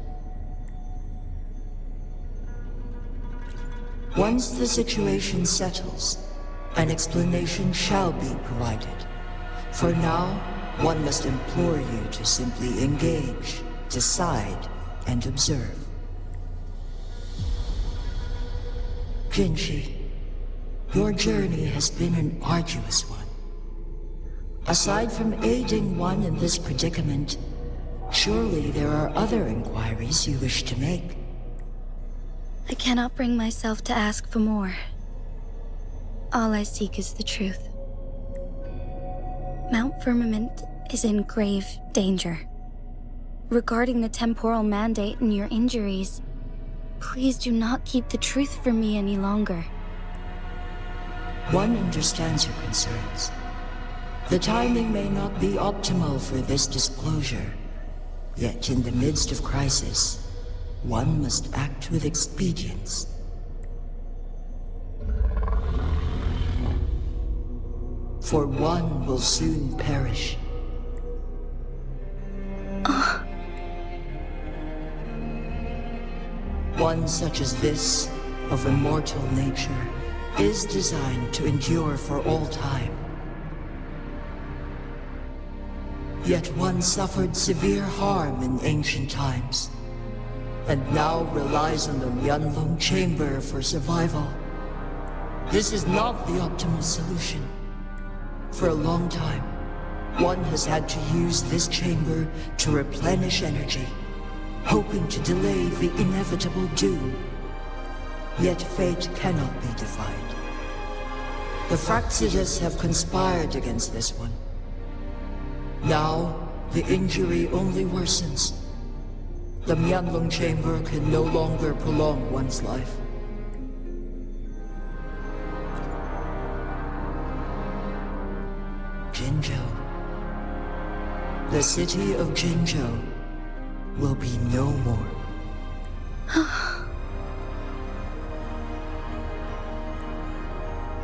Once the situation settles, an explanation shall be provided. For now, one must implore you to simply engage, decide, and observe. Jinshi, your journey has been an arduous one. Aside from aiding one in this predicament, surely there are other inquiries you wish to make.
I cannot bring myself to ask for more. All I seek is the truth. Mount Firmament is in grave danger. Regarding the temporal mandate and your injuries, please do not keep the truth from me any longer.
One understands your concerns. The timing may not be optimal for this disclosure, yet in the midst of crisis, one must act with expedience. For one will soon perish. One such as this, of immortal nature, is designed to endure for all time. Yet one suffered severe harm in ancient times, and now relies on the Mianlong Chamber for survival. This is not the optimal solution. For a long time, one has had to use this chamber to replenish energy, hoping to delay the inevitable doom. Yet fate cannot be defied. The Fraxidus have conspired against this one. Now, the injury only worsens. The Mianlong Chamber can no longer prolong one's life. Jinzhou. The city of Jinzhou will be no more.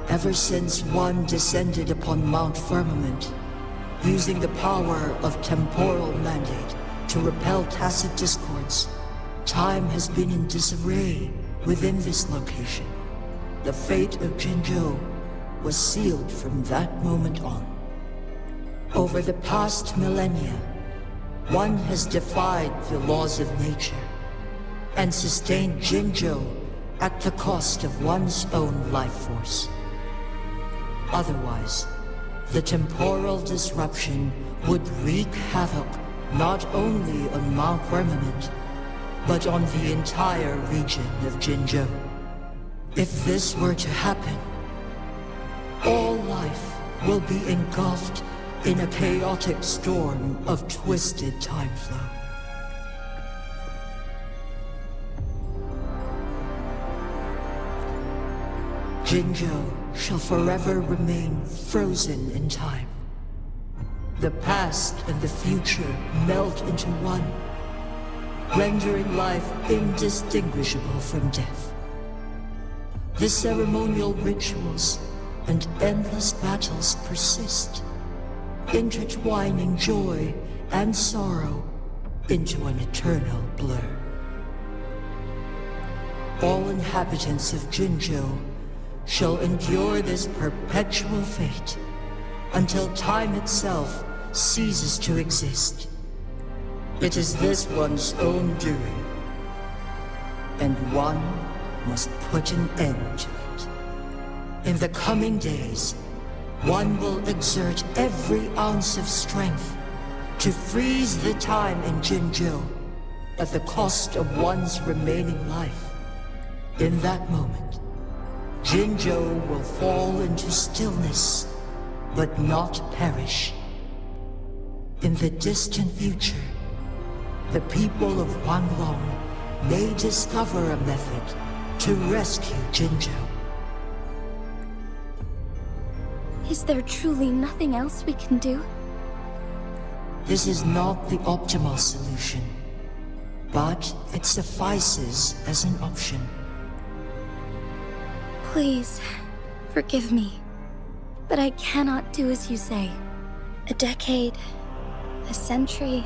Ever since one descended upon Mount Firmament, using the power of temporal mandate to repel tacit discords, time has been in disarray within this location. The fate of Jinzhou was sealed from that moment on. Over the past millennia, one has defied the laws of nature and sustained Jinzhou at the cost of one's own life force. Otherwise, the temporal disruption would wreak havoc not only on Mount Firmament, but on the entire region of Jinzhou. If this were to happen, all life will be engulfed in a chaotic storm of twisted time flow. Jinzhou shall forever remain frozen in time. The past and the future melt into one, rendering life indistinguishable from death. The ceremonial rituals and endless battles persist, intertwining joy and sorrow into an eternal blur. All inhabitants of Jinzhou shall endure this perpetual fate until time itself ceases to exist. It is this one's own doing, and one must put an end to it. In the coming days, one will exert every ounce of strength to freeze the time in Jinzhou at the cost of one's remaining life. In that moment, Jinzhou will fall into stillness, but not perish. In the distant future, the people of Wanlong may discover a method to rescue Jinzhou.
Is there truly nothing else we can do?
This is not the optimal solution, but it suffices as an option.
Please, forgive me, but I cannot do as you say. A decade, a century.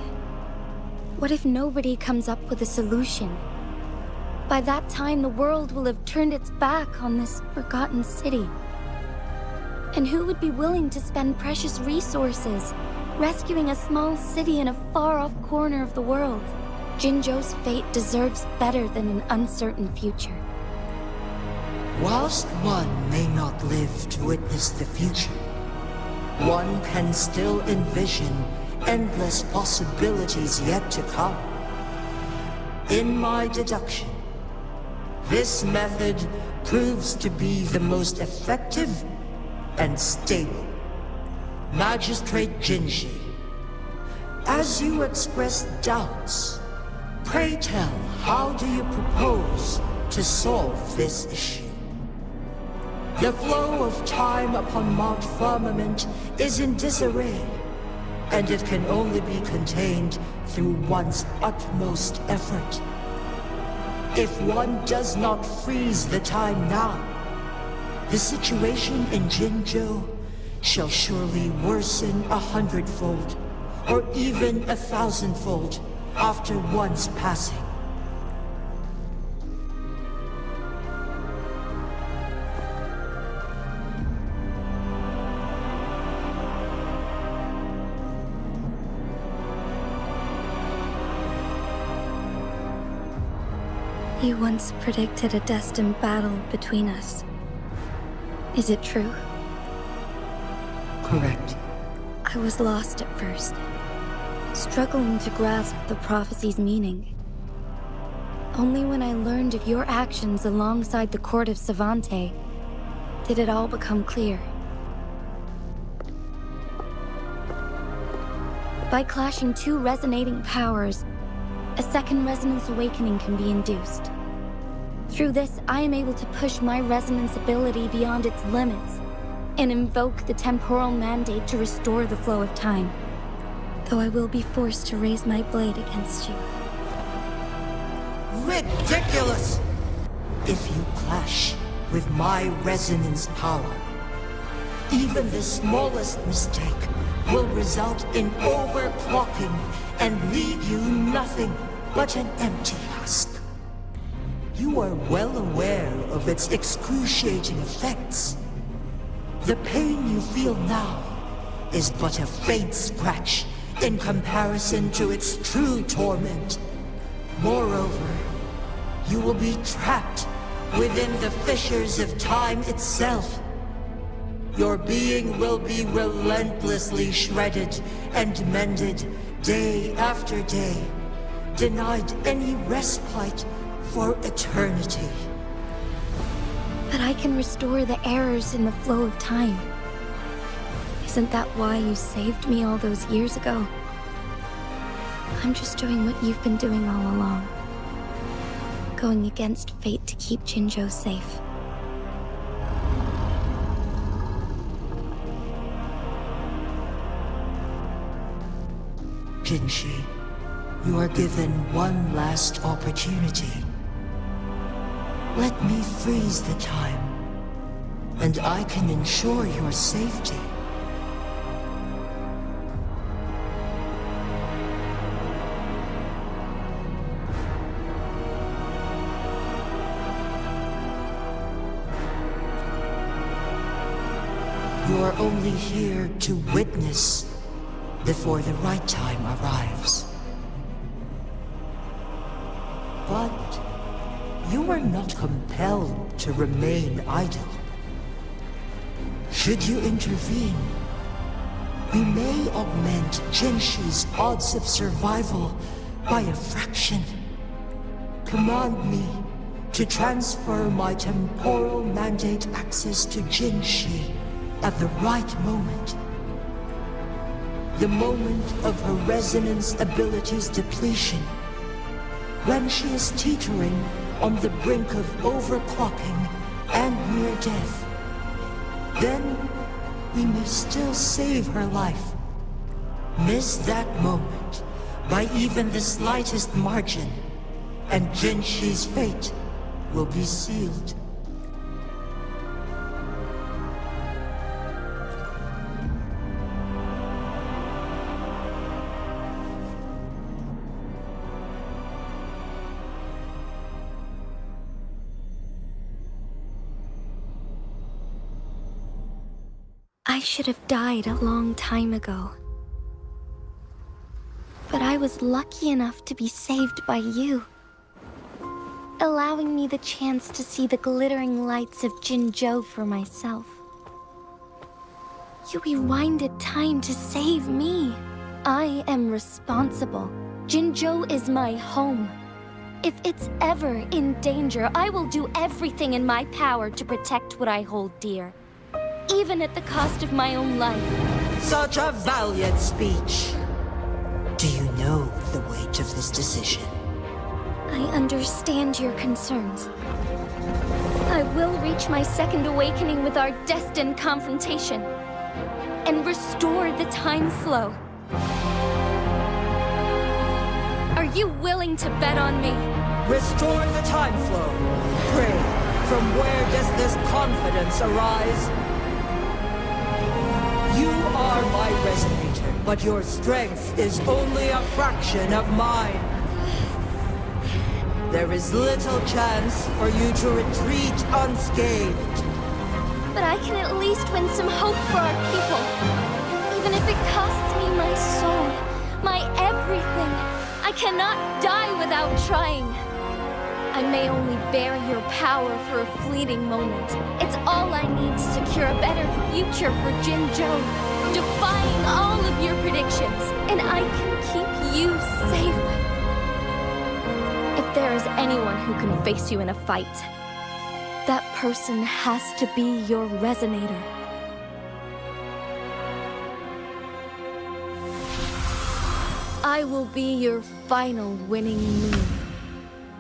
What if nobody comes up with a solution? By that time, the world will have turned its back on this forgotten city. And who would be willing to spend precious resources rescuing a small city in a far-off corner of the world? Jinzhou's fate deserves better than an uncertain future.
Whilst one may not live to witness the future, one can still envision endless possibilities yet to come. In my deduction, this method proves to be the most effective and stable. Magistrate Jinshi, as you express doubts, pray tell, how do you propose to solve this issue? The flow of time upon Mount Firmament is in disarray, and it can only be contained through one's utmost effort. If one does not freeze the time now, the situation in Jinzhou shall surely worsen 100-fold, or even 1,000-fold after one's passing.
You once predicted a destined battle between us. Is it true?
Correct.
I was lost at first, struggling to grasp the prophecy's meaning. Only when I learned of your actions alongside the court of Savante did it all become clear. By clashing two resonating powers, a second resonance awakening can be induced. Through this, I am able to push my resonance ability beyond its limits and invoke the temporal mandate to restore the flow of time. Though I will be forced to raise my blade against you.
Ridiculous! If you clash with my resonance power, even the smallest mistake will result in overclocking and leave you nothing but an empty husk. You are well aware of its excruciating effects. The pain you feel now is but a faint scratch in comparison to its true torment. Moreover, you will be trapped within the fissures of time itself. Your being will be relentlessly shredded and mended day after day, denied any respite for eternity.
But I can restore the errors in the flow of time. Isn't that why you saved me all those years ago? I'm just doing what you've been doing all along. Going against fate to keep Jinzhou safe.
Jinshi, you are given one last opportunity. Let me freeze the time, and I can ensure your safety. You are only here to witness before the right time arrives. But you are not compelled to remain idle. Should you intervene, we may augment Genshi's odds of survival by a fraction. Command me to transfer my temporal mandate access to Jinshi at the right moment. The moment of her resonance ability's depletion, when she is teetering on the brink of overclocking and near death. Then we may still save her life. Miss that moment by even the slightest margin, and Genshi's fate will be sealed.
I should have died a long time ago. But I was lucky enough to be saved by you. allowing me the chance to see the glittering lights of Jinzhou for myself. You rewinded time to save me. I am responsible. Jinzhou is my home. If it's ever in danger, I will do everything in my power to protect what I hold dear, even at the cost of my own life.
Such a valiant speech. Do you know the weight of this decision?
I understand your concerns. I will reach my second awakening with our destined confrontation and restore the time flow. Are you willing to bet on me?
Restore the time flow. Pray, from where does this confidence arise? You are my resonator, but your strength is only a fraction of mine. There is little chance for you to retreat unscathed.
But I can at least win some hope for our people. Even if it costs me my soul, my everything. I cannot die without trying. I may only bear your power for a fleeting moment. It's all I need to secure a better future for Jinzhou, defying all of your predictions, and I can keep you safe. If there is anyone who can face you in a fight, that person has to be your resonator. I will be your final winning move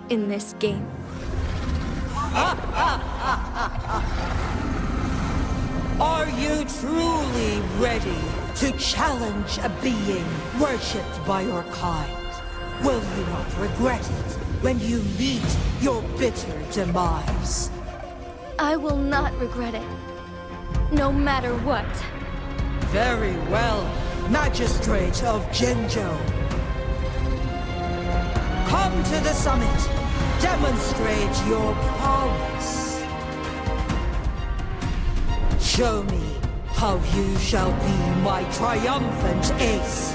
in this game.
Are you truly ready to challenge a being worshipped by your kind? Will you not regret it when you meet your bitter demise?
I will not regret it, no matter what.
Very well, Magistrate of Jinzhou. Come to the summit. Demonstrate your prowess. Show me how you shall be my triumphant ace.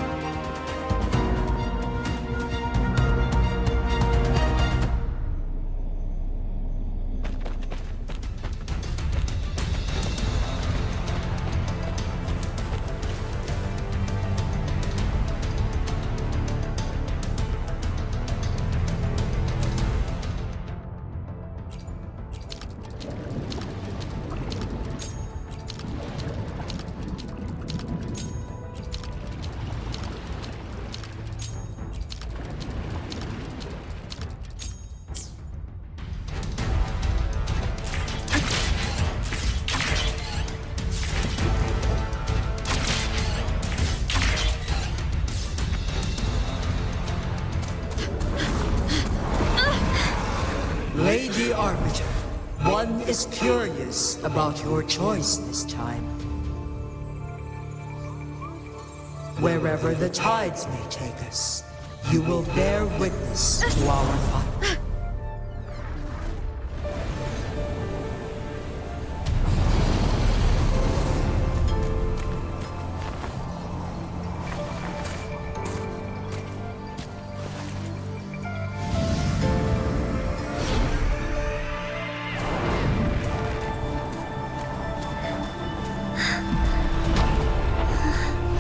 Lady Arbiter, one is curious about your choice this time. Wherever the tides may take us, you will bear witness to our fight.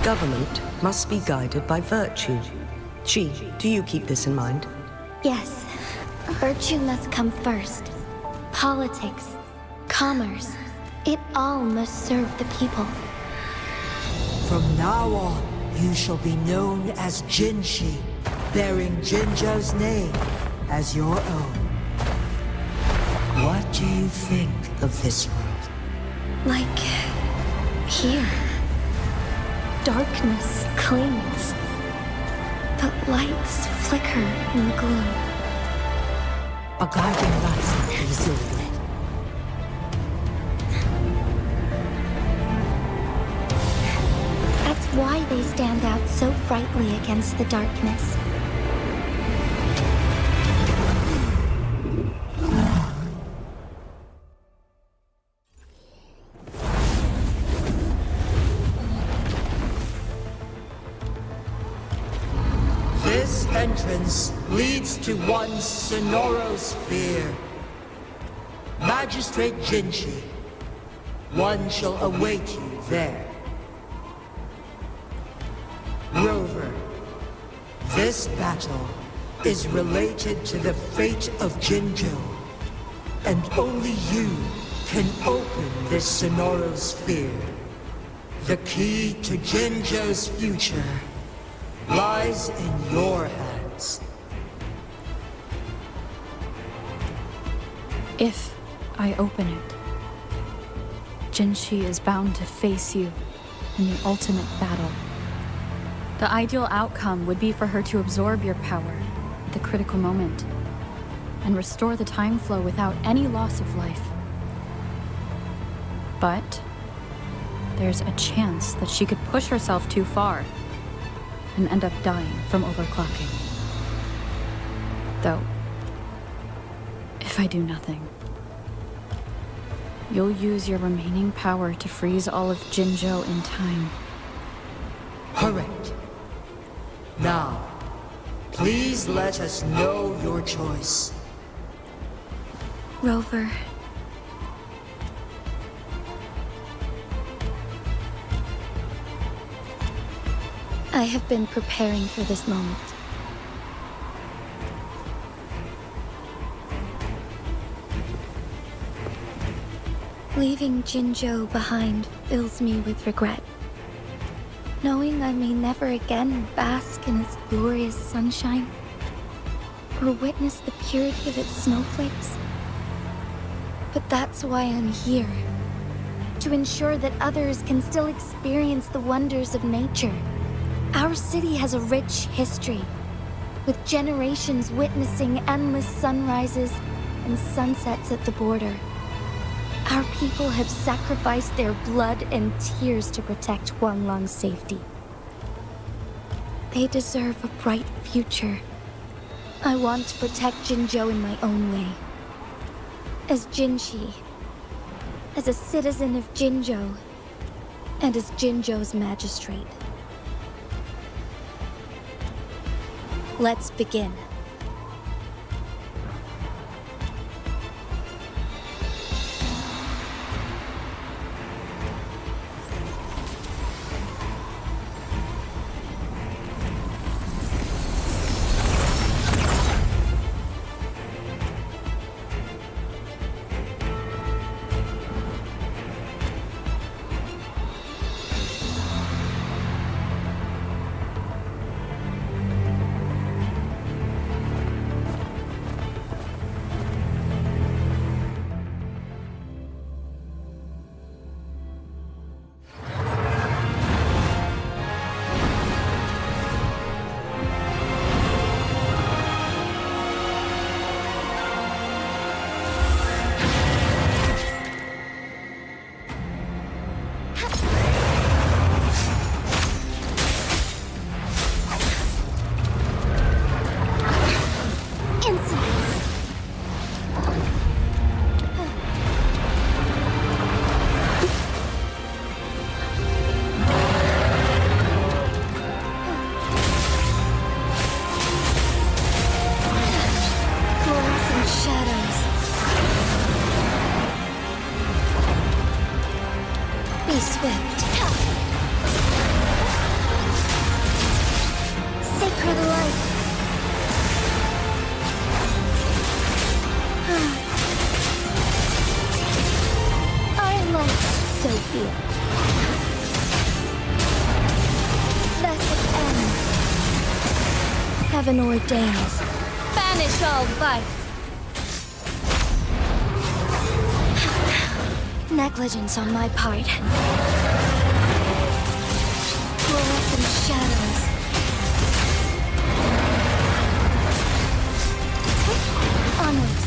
Government must be guided by virtue. Chi, do you keep this in mind?
Yes, virtue must come first. Politics, commerce, it all must serve the people.
From now on, you shall be known as Jinshi, bearing Jinzhou's name as your own. What do you think of this world?
Like here. Darkness clings, but lights flicker in the gloom.
A guiding light easily lit.
That's why they stand out so brightly against the darkness.
This entrance distance leads to one Sonoro sphere. Magistrate Jinshi, one shall await you there. Rover, this battle is related to the fate of Jinzhou, and only you can open this Sonoro sphere. The key to Jinzhou's future lies in your hands.
If I open it, Jinshi is bound to face you in the ultimate battle. The ideal outcome would be for her to absorb your power at the critical moment and restore the time flow without any loss of life. But there's a chance that she could push herself too far and end up dying from overclocking. Though, if I do nothing, you'll use your remaining power to freeze all of Jinzhou in time.
Correct. Now, please let us know your choice.
Rover. I have been preparing for this moment. Leaving Jinzhou behind fills me with regret. Knowing I may never again bask in its glorious sunshine, or witness the purity of its snowflakes. But that's why I'm here. To ensure that others can still experience the wonders of nature. Our city has a rich history, with generations witnessing endless sunrises and sunsets at the border. Our people have sacrificed their blood and tears to protect Huanglang's safety. They deserve a bright future. I want to protect Jinzhou in my own way. As Jinshi, as a citizen of Jinzhou, and as Jinzhou's magistrate. Let's begin. Heaven ordains. Banish all vice. Negligence on my part. Fluorescent shadows. Onwards.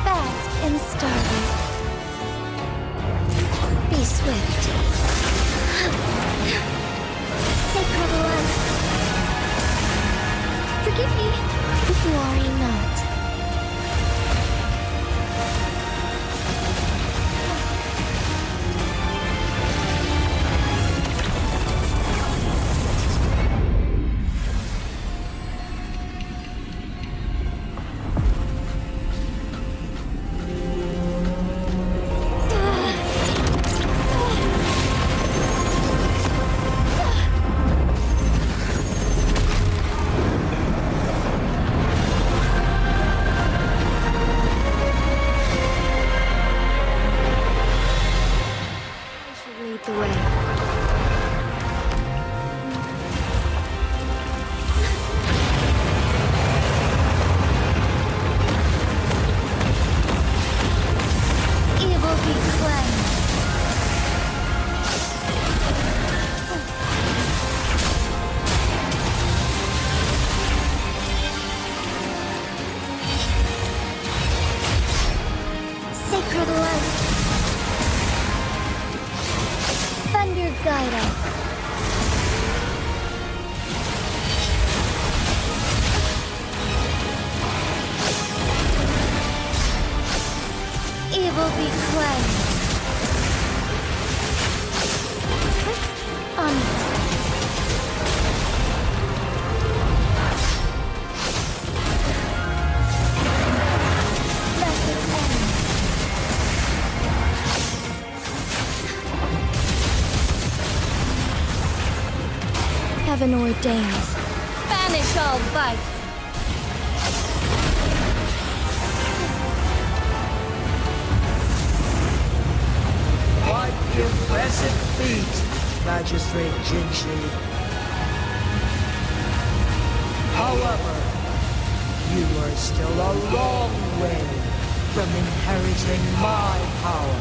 Bask in starlight. Be swift. Sacred light. Forgive me. Worry not. lead the way. Evil be cleansed. Sacred light. Thunder guide us. Evil be cleansed. Let it end. Heaven ordains. Banish all vice.
Wipe your impressive feet, Magistrate Genshin. However, you are still a long way from inheriting my power.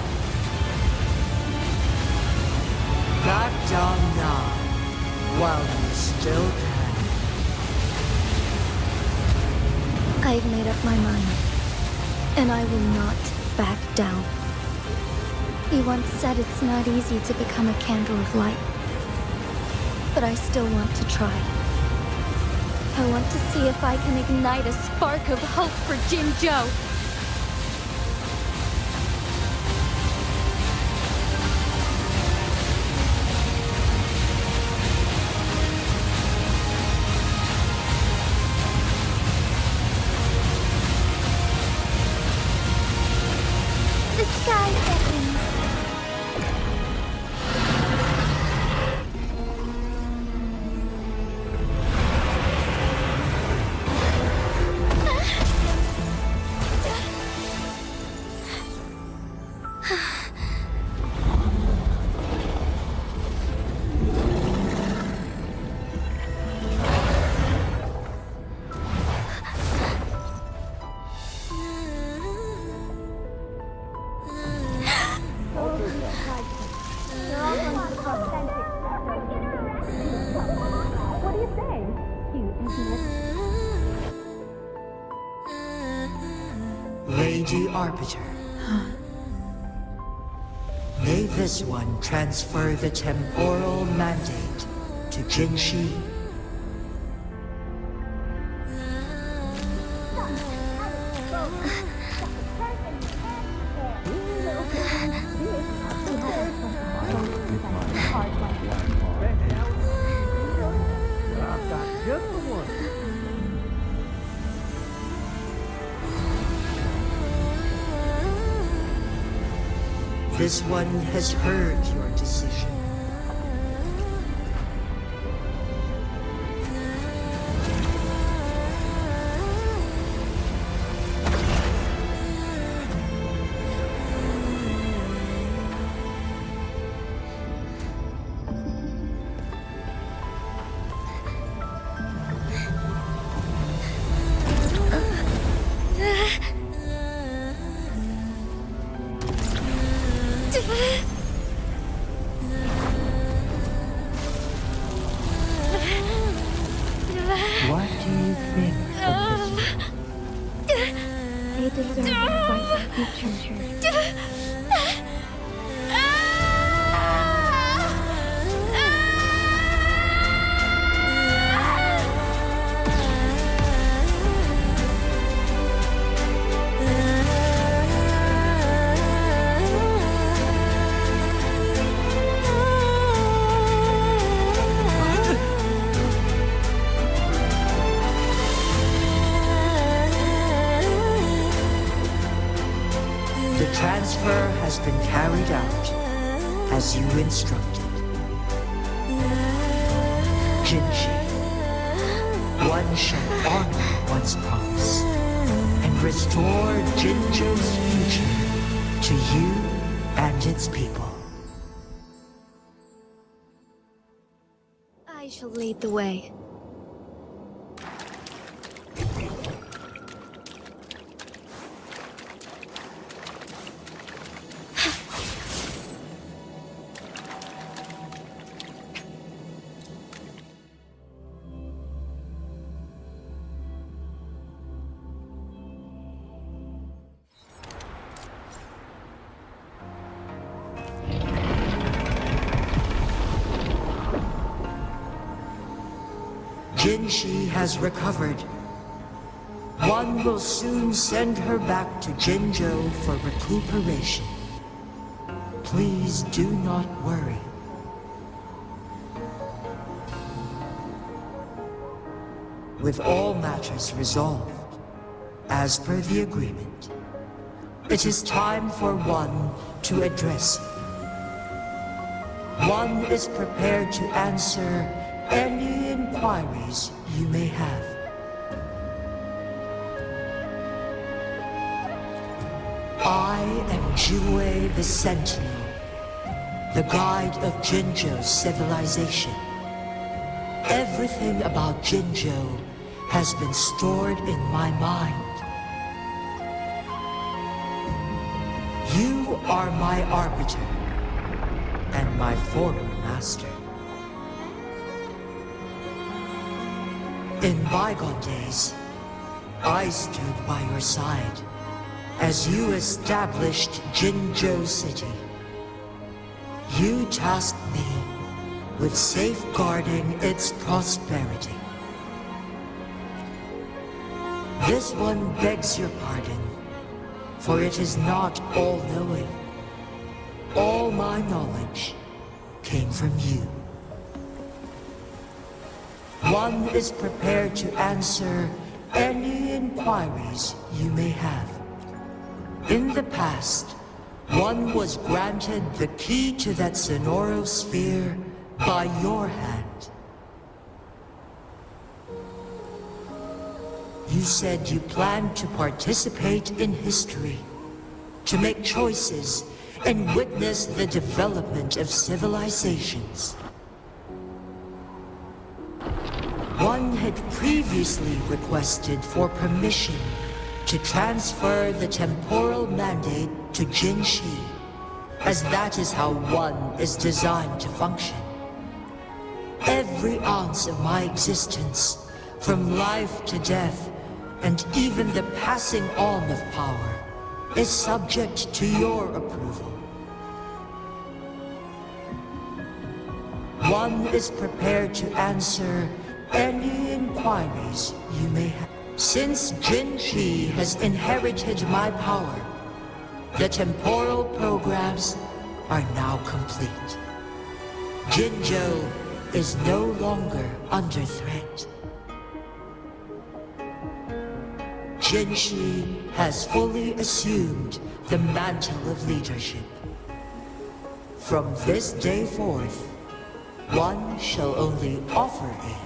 Back down now, while you still can.
I've made up my mind, and I will not back down. He once said it's not easy to become a candle of light, but I still want to try. I want to see if I can ignite a spark of hope for Jinzhou. The sky beckons.
Lady Arbiter. May this one transfer the temporal mandate to Genshin. This one has heard your decision. What do you think of this?
They deserve a bright future.
The transfer has been carried out as you instructed. Genshin, one shall honor one's promise and restore Jinzhou's future to you and its people.
shall lead the way.
Jinshi has recovered. One will soon send her back to Jinzhou for recuperation. Please do not worry. With all matters resolved, as per the agreement, it is time for one to address you. One is prepared to answer any inquiries you may have. I am Jue the Sentinel, the guide of Jinzhou's civilization. Everything about Jinzhou has been stored in my mind. You are my arbiter and my former master. In bygone days, I stood by your side as you established Jinzhou City. You tasked me with safeguarding its prosperity. This one begs your pardon, for it is not all-knowing. All my knowledge came from you. One is prepared to answer any inquiries you may have. In the past, one was granted the key to that Sonoro sphere by your hand. You said you planned to participate in history, to make choices and witness the development of civilizations. One had previously requested for permission to transfer the temporal mandate to Jinshi, as that is how one is designed to function. Every ounce of my existence, from life to death, and even the passing on of power, is subject to your approval. One is prepared to answer any inquiries you may have. Since Jinshi has inherited my power, the temporal programs are now complete. Jinzhou is no longer under threat. Jinshi has fully assumed the mantle of leadership. From this day forth, one shall only offer aid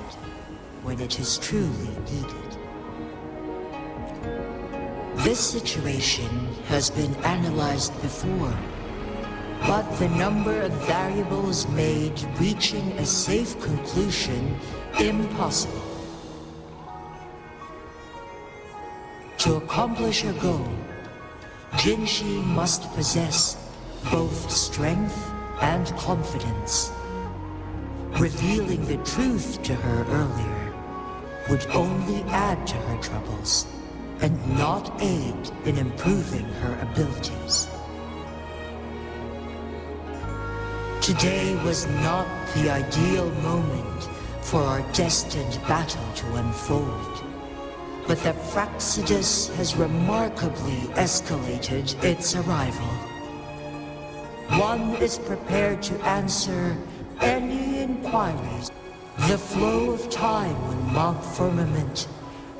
when it is truly needed. This situation has been analyzed before, but the number of variables made reaching a safe conclusion impossible. To accomplish her goal, Jinshi must possess both strength and confidence. Revealing the truth to her earlier would only add to her troubles and not aid in improving her abilities. Today was not the ideal moment for our destined battle to unfold, but the Fraccidus has remarkably escalated its arrival. One is prepared to answer any inquiries. The flow of time on Mount Firmament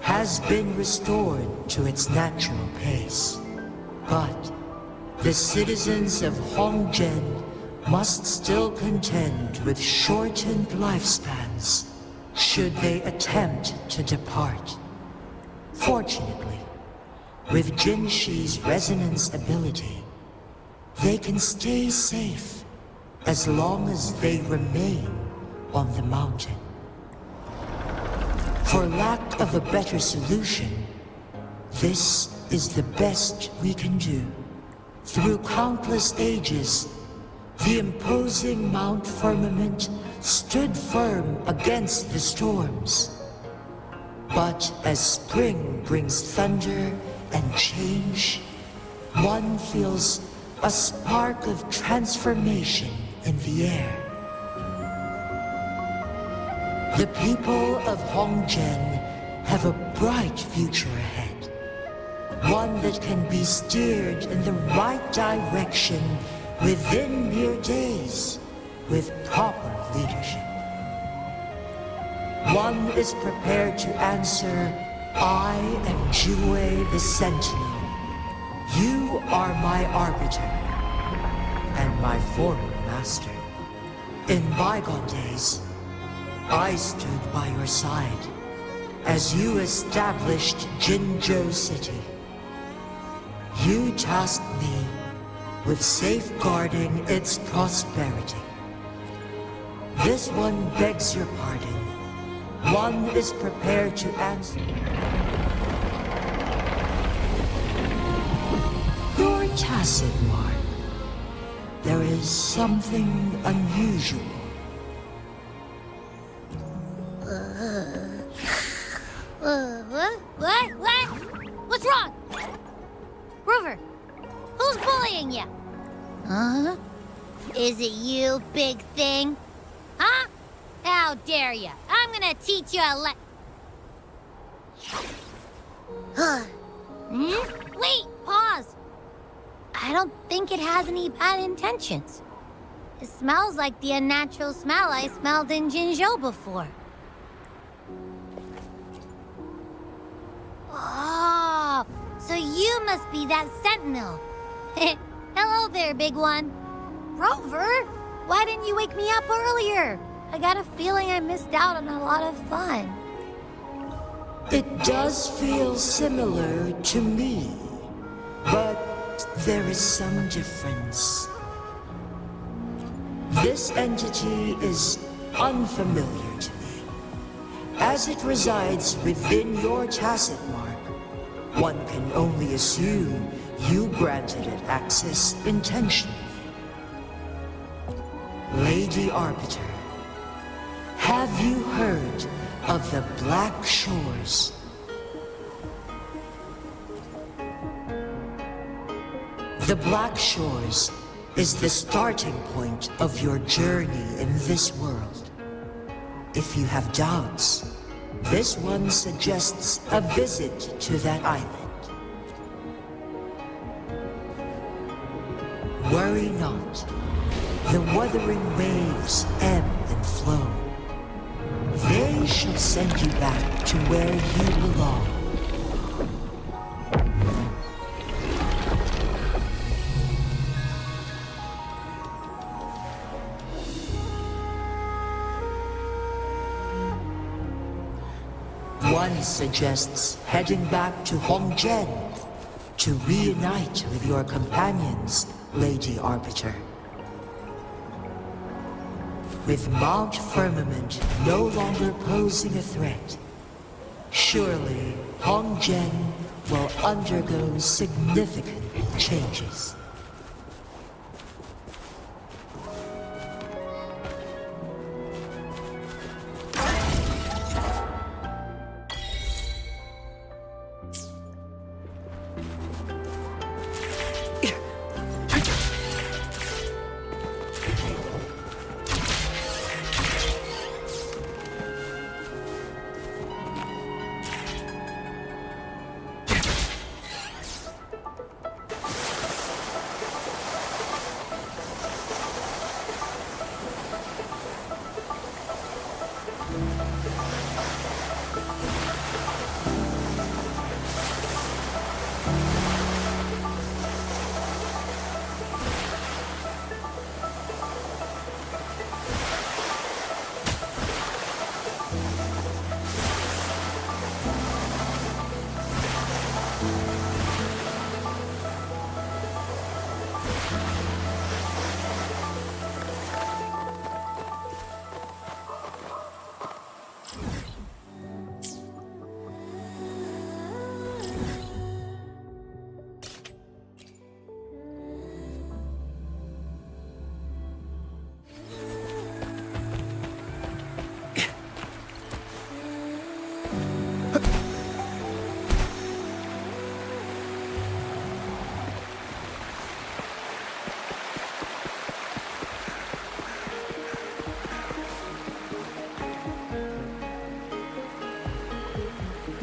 has been restored to its natural pace. But the citizens of Hongzhen must still contend with shortened lifespans should they attempt to depart. Fortunately, with Jinshi's resonance ability, they can stay safe as long as they remain on the mountain. For lack of a better solution, this is the best we can do. Through countless ages, the imposing Mount Firmament stood firm against the storms. But as spring brings thunder and change, one feels a spark of transformation in the air. The people of Hongzhen have a bright future ahead. One that can be steered in the right direction within mere days with proper leadership. One is prepared to answer, I am Jue the Sentinel. You are my arbiter and my former master. In bygone days, I stood by your side as you established Jinzhou City. You tasked me with safeguarding its prosperity. This one begs your pardon. One is prepared to answer. Your tacit mark. There is something unusual.
What? What's wrong? Rover, who's bullying you? Huh? Is it you, big thing? Huh? How dare you? I'm gonna teach you a Wait, pause. I don't think it has any bad intentions. It smells like the unnatural smell I smelled in Jinzhou before. Oh, so you must be that sentinel. Hello there, big one. Rover, why didn't you wake me up earlier? I got a feeling I missed out on a lot of fun.
It does feel similar to me, but there is some difference. This entity is unfamiliar to me. As it resides within your tacit mark, one can only assume you granted it access intentionally. Lady Arbiter, have you heard of the Black Shores? The Black Shores is the starting point of your journey in this world. If you have doubts, this one suggests a visit to that island. Worry not. The Wuthering Waves ebb and flow. They shall send you back to where you belong. One suggests heading back to Hongzhen to reunite with your companions, Lady Arbiter. With Mount Firmament no longer posing a threat, surely Hongzhen will undergo significant changes.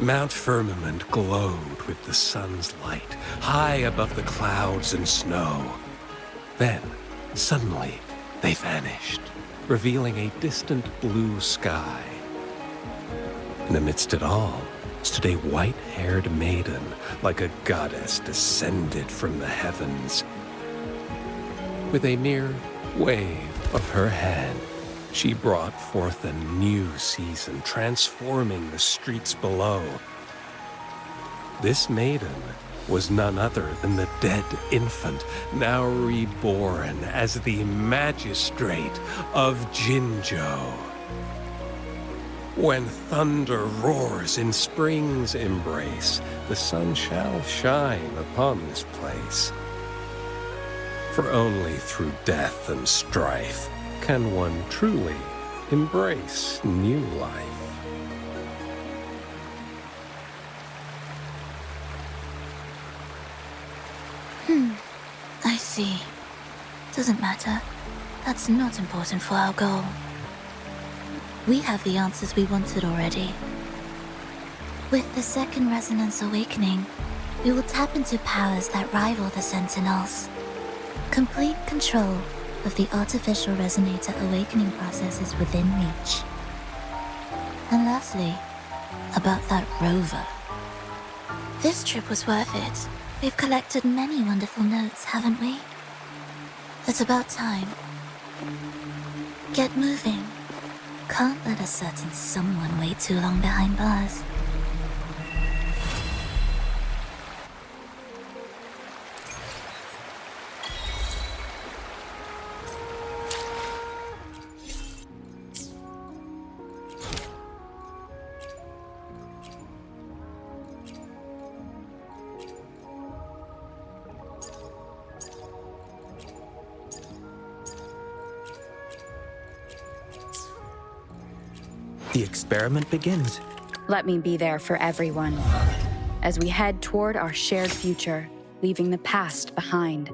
Mount Firmament glowed with the sun's light, high above the clouds and snow. Then, suddenly, they vanished, revealing a distant blue sky. And amidst it all stood a white-haired maiden, like a goddess descended from the heavens. With a mere wave of her hand, she brought forth a new season, transforming the streets below. This maiden was none other than the dead infant, now reborn as the magistrate of Jinzhou. When thunder roars in spring's embrace, the sun shall shine upon this place. For only through death and strife can one truly embrace new life.
I see. Doesn't matter. That's not important for our goal. We have the answers we wanted already. With the second resonance awakening, we will tap into powers that rival the Sentinels. Complete control of the artificial resonator awakening process is within reach. And lastly, about that rover. This trip was worth it. We've collected many wonderful notes, haven't we? It's about time. Get moving. Can't let a certain someone wait too long behind bars.
The experiment begins.
Let me be there for everyone, as we head toward our shared future, leaving the past behind.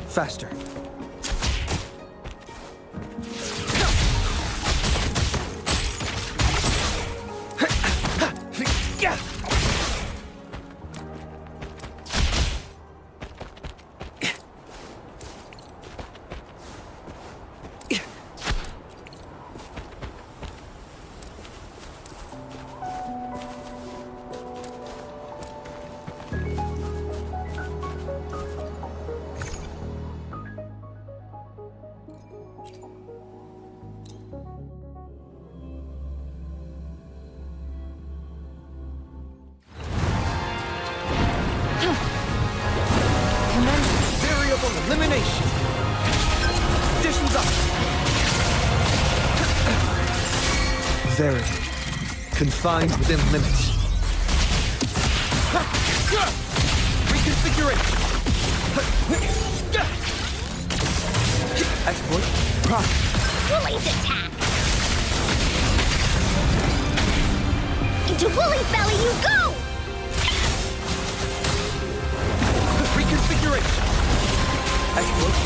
Faster. Elimination. Conditions up. Very confined within limits. Reconfiguration. Exploit.
Woolly's attack. Into Woolly's belly you go!
Reconfiguration. Exploit.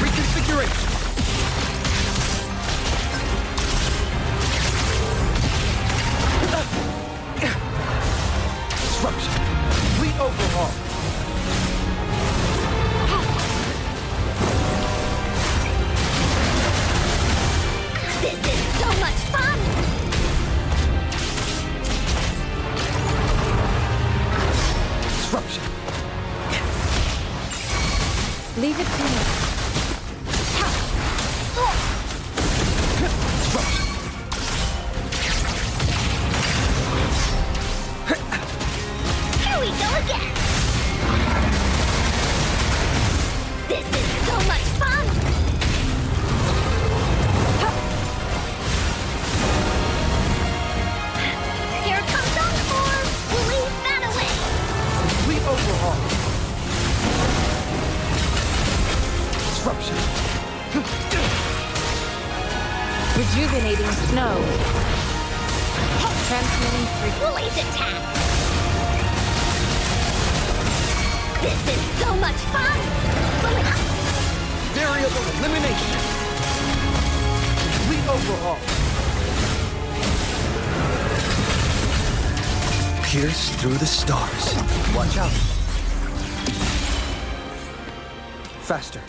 Reconfiguration. Disruption. Complete overhaul.
This is so much fun!
Disruption.
Leave it to me.
disruption.
Rejuvenating snow. Transmitting frequency.
Blaze attack! This is so much fun!
Variable elimination. Complete overhaul. Pierce through the stars. Watch out. Faster.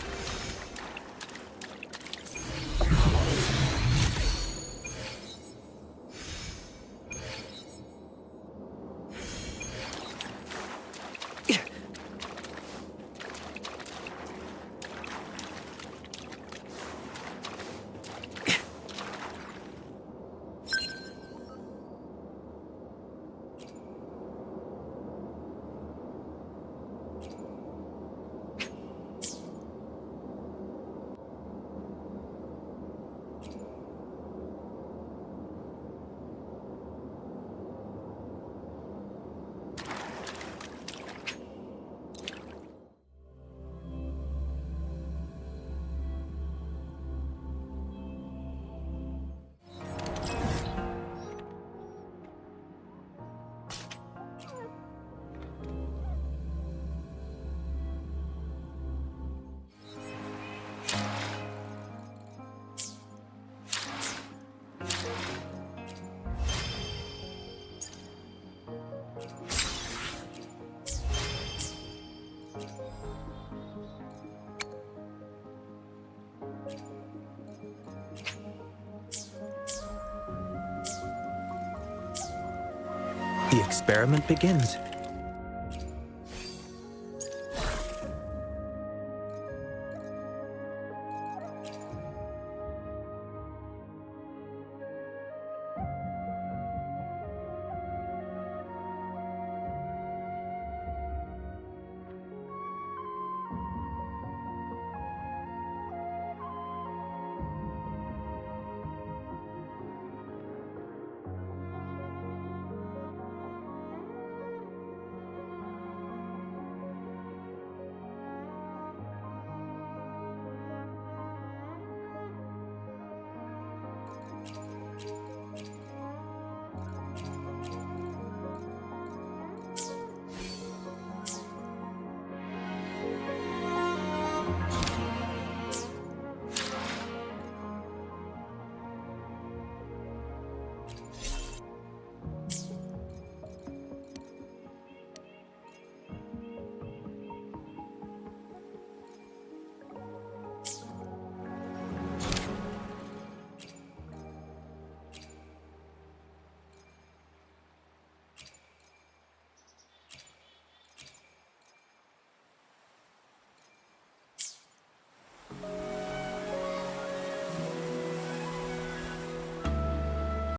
The experiment begins.